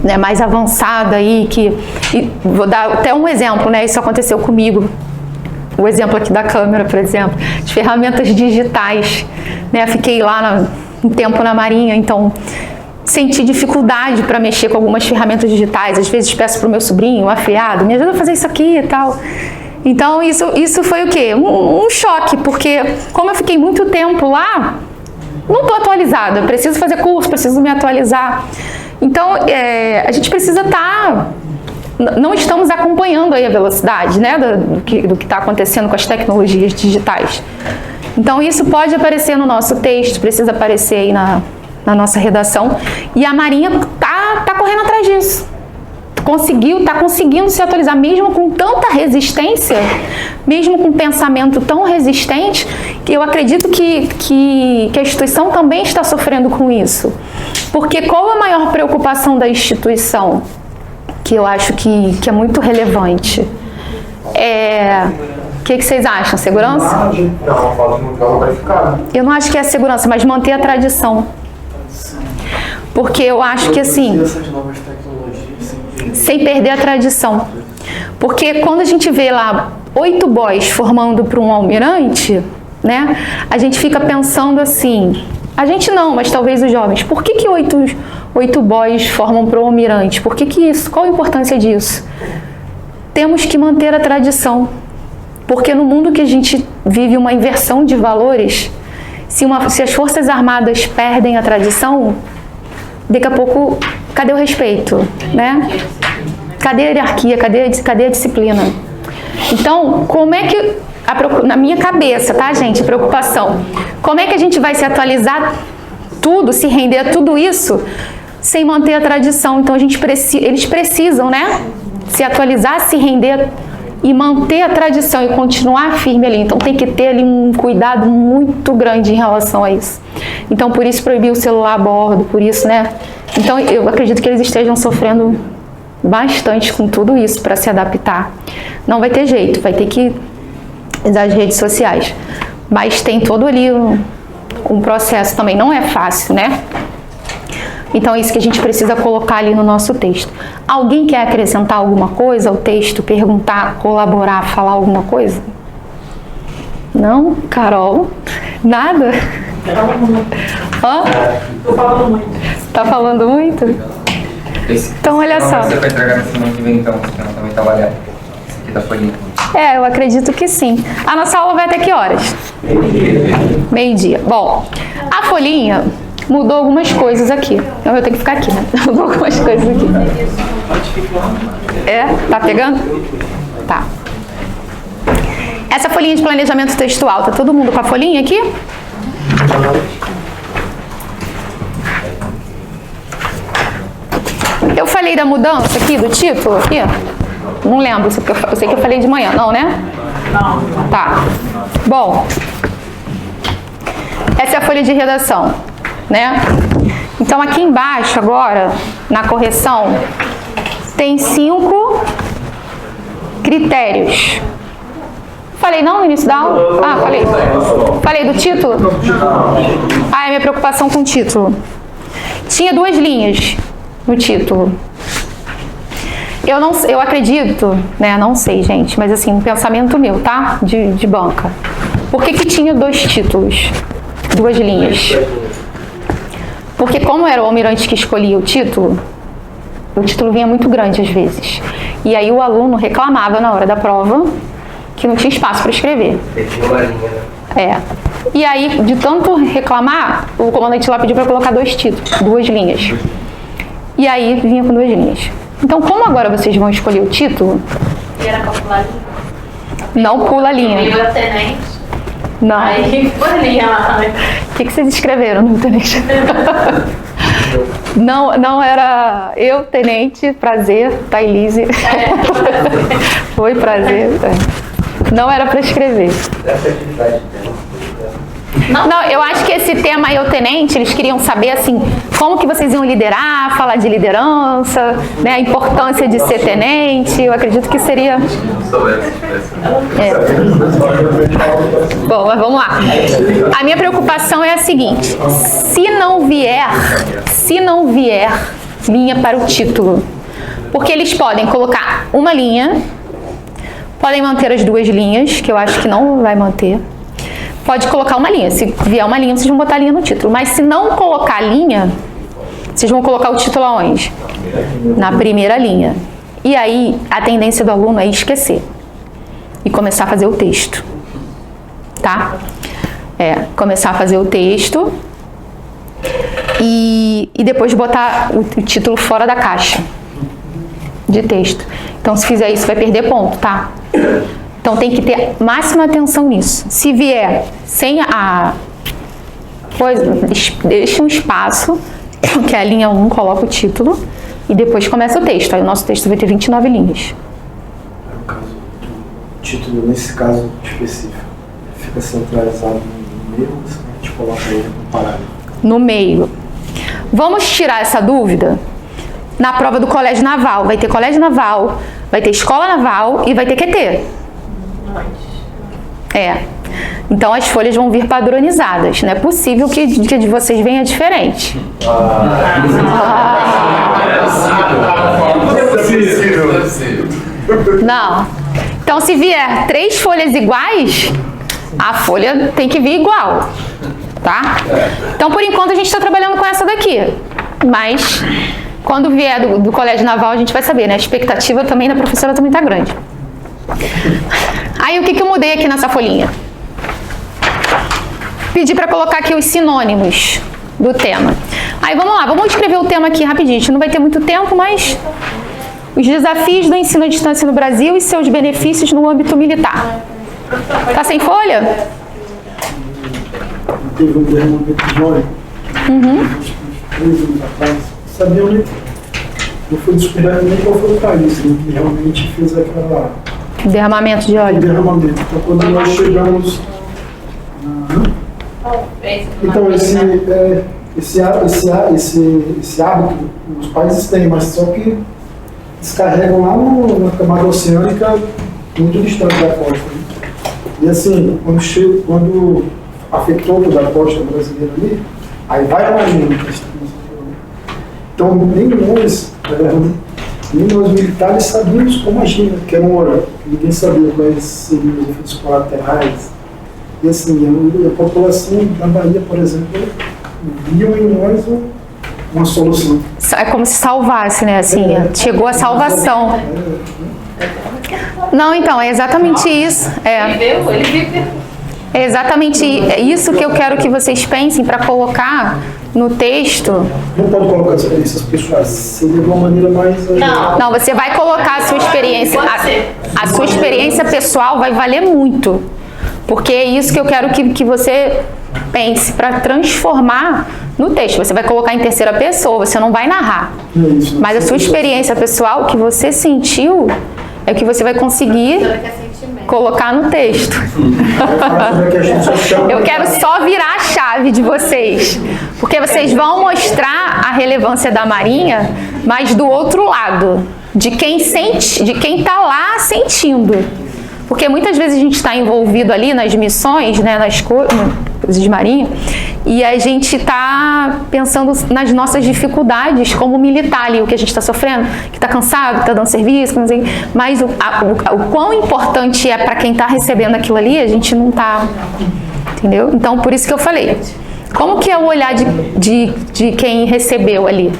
né, mais avançada aí, vou dar até um exemplo, né? Isso aconteceu comigo. O exemplo aqui da câmera, por exemplo, de ferramentas digitais, né? Fiquei lá um tempo na Marinha, então senti dificuldade para mexer com algumas ferramentas digitais. Às vezes peço para o meu sobrinho, um afilhado, me ajuda a fazer isso aqui e tal. Então isso foi o quê? Um choque, porque como eu fiquei muito tempo lá, não estou atualizada, eu preciso fazer curso, preciso me atualizar. Então a gente precisa não estamos acompanhando aí a velocidade, né, do que está acontecendo com as tecnologias digitais. Então isso pode aparecer no nosso texto, precisa aparecer aí na nossa redação, e a Marinha tá correndo atrás disso. Está conseguindo se atualizar, mesmo com tanta resistência, mesmo com um pensamento tão resistente, que eu acredito que a instituição também está sofrendo com isso. Porque qual a maior preocupação da instituição? Que eu acho que é muito relevante. O que vocês acham? Segurança? Eu não acho que é a segurança, mas manter a tradição. Porque eu acho que assim, sem perder a tradição. Porque quando a gente vê lá 8 boys formando para um almirante, né, a gente fica pensando assim, a gente não, mas talvez os jovens, por que 8 boys formam para um almirante? Por que isso? Qual a importância disso? Temos que manter a tradição. Porque no mundo que a gente vive uma inversão de valores, se as Forças Armadas perdem a tradição, daqui a pouco, cadê o respeito, né? Cadê a hierarquia? Cadê a disciplina? Então, como é que, na minha cabeça, tá, gente, preocupação, como é que a gente vai se atualizar tudo, se render a tudo isso, sem manter a tradição? Então, eles precisam, né, se atualizar, se render e manter a tradição e continuar firme ali. Então, tem que ter ali um cuidado muito grande em relação a isso. Então, por isso proibir o celular a bordo, por isso, né? Então, eu acredito que eles estejam sofrendo bastante com tudo isso para se adaptar. Não vai ter jeito, vai ter que usar as redes sociais. Mas tem todo ali um processo também, não é fácil, né? Então, é isso que a gente precisa colocar ali no nosso texto. Alguém quer acrescentar alguma coisa ao texto, perguntar, colaborar, falar alguma coisa? Não? Carol? Nada? Hã? Tô falando muito. Tá falando muito? Então, olha só. Você vai entregar na semana que vem, então, você não também trabalhar. Esse aqui da folhinha. Eu acredito que sim. A nossa aula vai até que horas? Meio-dia. Bom, a folhinha mudou algumas coisas aqui. Então eu tenho que ficar aqui, né? Mudou algumas coisas aqui. Tá pegando? Tá. Essa folhinha de planejamento textual, tá todo mundo com a folhinha aqui? Eu falei da mudança aqui, do título aqui? Não lembro, eu sei que eu falei de manhã, não, né? Não. Tá. Bom, essa é a folha de redação, né? Então aqui embaixo agora, na correção, tem 5 critérios. Falei não no início da aula? Ah, falei. Falei do título? Ah, é minha preocupação com o título. Tinha 2 linhas no título. Eu acredito, né? Não sei, gente, mas assim, um pensamento meu, tá? De banca. Por que tinha 2 títulos? 2 linhas? Porque como era o almirante que escolhia o título vinha muito grande às vezes. E aí o aluno reclamava na hora da prova que não tinha espaço para escrever. E aí, de tanto reclamar, o comandante lá pediu para colocar 2 títulos, 2 linhas. E aí vinha com 2 linhas. Então, como agora vocês vão escolher o título? E era calcular. Não pula a linha. Eu era tenente. Não. Aí foi a linha lá. O que vocês escreveram no tenente? Não era eu, tenente, prazer, Thailise. Foi prazer. Não era para escrever. Não, eu acho que esse tema eu, tenente, eles queriam saber, assim, como que vocês iam liderar, falar de liderança, né, a importância de ser tenente. Eu acredito que seria... Bom, mas vamos lá. A minha preocupação é a seguinte: se não vier linha para o título, porque eles podem colocar uma linha, podem manter as 2 linhas, que eu acho que não vai manter. Pode colocar uma linha. Se vier uma linha, vocês vão botar a linha no título. Mas se não colocar a linha, vocês vão colocar o título aonde? Na primeira linha. E aí, a tendência do aluno é esquecer. E começar a fazer o texto. Tá? Começar a fazer o texto. E depois botar o título fora da caixa de texto. Então, se fizer isso, vai perder ponto, tá? Então, tem que ter máxima atenção nisso. Se vier sem a coisa, deixa um espaço, que é a linha 1, coloca o título, e depois começa o texto. Aí o nosso texto vai ter 29 linhas. No caso do título, nesse caso específico, fica centralizado no meio, ou a gente coloca ele no parágrafo? No meio. Vamos tirar essa dúvida na prova do Colégio Naval. Vai ter Colégio Naval, vai ter Escola Naval e vai ter QT. Então as folhas vão vir padronizadas. Não é possível que de vocês venha diferente. Não. Então, se vier 3 folhas iguais, a folha tem que vir igual, tá? Então, por enquanto, a gente está trabalhando com essa daqui. Mas, quando vier do Colégio Naval, a gente vai saber, né? A expectativa também da professora também está grande. Aí, o que eu mudei aqui nessa folhinha? Pedi para colocar aqui os sinônimos do tema. Aí, vamos lá. Vamos escrever o tema aqui rapidinho. A gente não vai ter muito tempo, mas... Os desafios do ensino à distância no Brasil e seus benefícios no âmbito militar. Tá sem folha? Teve um derramamento de óleo. 3 anos atrás. Sabia onde? Não foi descoberto nem qual foi o país que realmente fez aquela... Derramamento de óleo. Derramamento. Então, quando nós chegamos... Então, esse hábito os países têm, mas só que descarregam lá na camada oceânica muito distante da costa. Né? E assim, quando afetou toda a costa brasileira ali, aí vai para a gente. Então, nem nós militares sabíamos como agir, que era uma hora. Ninguém sabia quais seriam os efeitos colaterais. E assim, a população da Bahia, por exemplo, viu em nós uma solução. É como se salvasse, né? Assim, chegou a salvação. Não, então, é exatamente isso. Ele viveu. É exatamente isso que eu quero que vocês pensem para colocar no texto. Não pode colocar experiências pessoais, seria de uma maneira mais... Não, você vai colocar a sua experiência. a sua experiência pessoal vai valer muito. Porque é isso que eu quero que você pense para transformar no texto. Você vai colocar em terceira pessoa, você não vai narrar. Mas a sua experiência pessoal, o que você sentiu, é o que você vai conseguir colocar no texto. Eu quero só virar a chave de vocês. Porque vocês vão mostrar a relevância da Marinha, mas do outro lado. De quem sente, de quem está lá sentindo. Porque muitas vezes a gente está envolvido ali nas missões, né, nas coisas de Marinha, e a gente está pensando nas nossas dificuldades como militar ali, o que a gente está sofrendo, que está cansado, que está dando serviço, não sei, mas o quão importante é para quem está recebendo aquilo ali, a gente não está, entendeu? Então, por isso que eu falei, como que é o olhar de quem recebeu ali?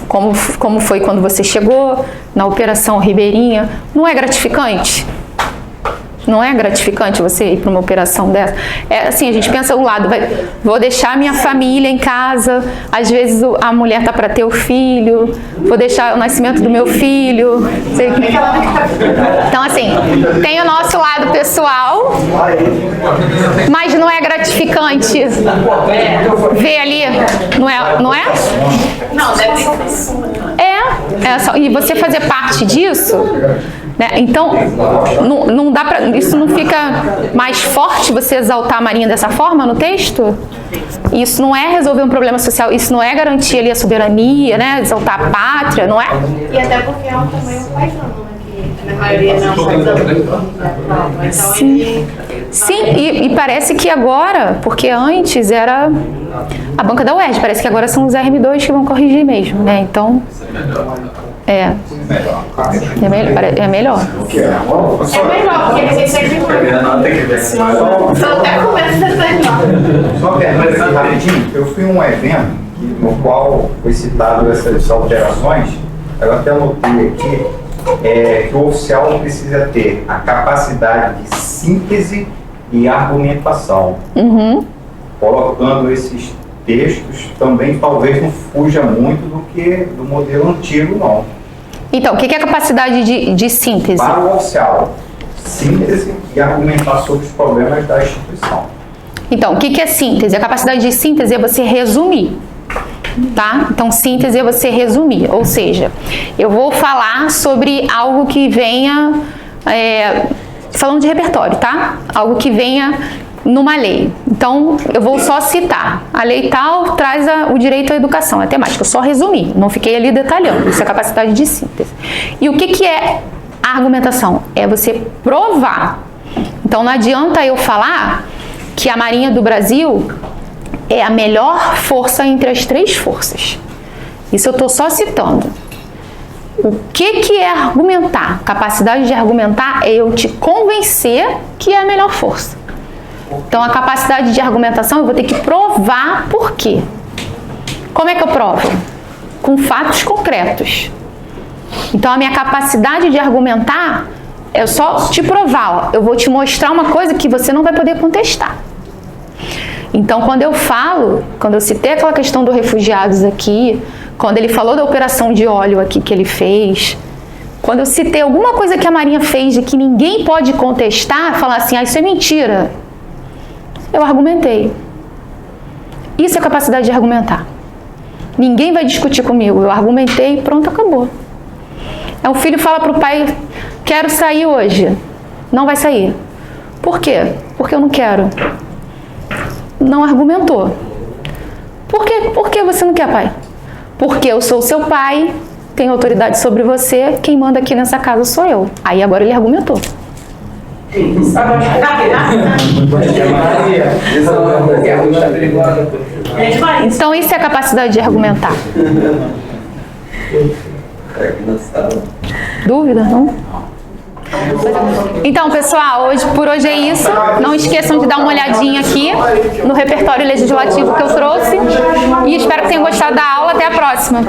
Como foi quando você chegou na Operação Ribeirinha? Não é gratificante? Não é gratificante você ir para uma operação dessa? É assim, a gente pensa o lado, vou deixar minha família em casa, às vezes a mulher tá para ter o filho, vou deixar o nascimento do meu filho. Então, assim, tem o nosso lado pessoal, mas não é gratificante ver ali, não é? Não, deve ser. E você fazer parte disso, né? Então, não dá pra, isso não fica mais forte você exaltar a Marinha dessa forma no texto? Isso não é resolver um problema social, isso não é garantir ali a soberania, né? Exaltar a pátria, não é? E até porque é também um paisano, né? Que na maioria não faz. Então sim. Sim, e parece que agora, porque antes era a banca da UERJ, parece que agora são os RM2 que vão corrigir mesmo, né? Então, é melhor. Porque eles sempre só até começa a ser Só pergunta rapidinho, eu fui a um evento no qual foi citado essas alterações, eu até anotei aqui, que o oficial não precisa ter a capacidade de síntese e argumentação. Colocando esses textos também talvez não fuja muito do modelo antigo, não. Então, o que é a capacidade de síntese? Para o oficial, síntese e argumentar sobre os problemas da instituição. Então, o que é síntese? A capacidade de síntese é você resumir, tá? Então, síntese é você resumir, ou seja, eu vou falar sobre algo que venha, falando de repertório, tá? Algo que venha numa lei. Então, eu vou só citar. A lei tal traz o direito à educação, é temática. Eu só resumi, não fiquei ali detalhando. Isso é capacidade de síntese. E o que é a argumentação? É você provar. Então, não adianta eu falar que a Marinha do Brasil é a melhor força entre as três forças. Isso eu estou só citando. O que é argumentar? Capacidade de argumentar é eu te convencer que é a melhor força. Então, a capacidade de argumentação, eu vou ter que provar por quê. Como é que eu provo? Com fatos concretos. Então, a minha capacidade de argumentar é só te provar. Eu vou te mostrar uma coisa que você não vai poder contestar. Então, quando eu citei aquela questão dos refugiados aqui, quando ele falou da operação de óleo aqui que ele fez, quando eu citei alguma coisa que a Marinha fez e que ninguém pode contestar, falar assim, isso é mentira. Eu argumentei. Isso é capacidade de argumentar. Ninguém vai discutir comigo. Eu argumentei e pronto, acabou. O filho fala para o pai, quero sair hoje. Não vai sair. Por quê? Porque eu não quero. Não argumentou. Por que você não quer, pai? Porque eu sou seu pai, tenho autoridade sobre você, quem manda aqui nessa casa sou eu. Aí agora ele argumentou. Então isso é a capacidade de argumentar. Dúvida? Não? Então, pessoal, por hoje é isso. Não esqueçam de dar uma olhadinha aqui no repertório legislativo que eu trouxe. E espero que tenham gostado da aula. Até a próxima.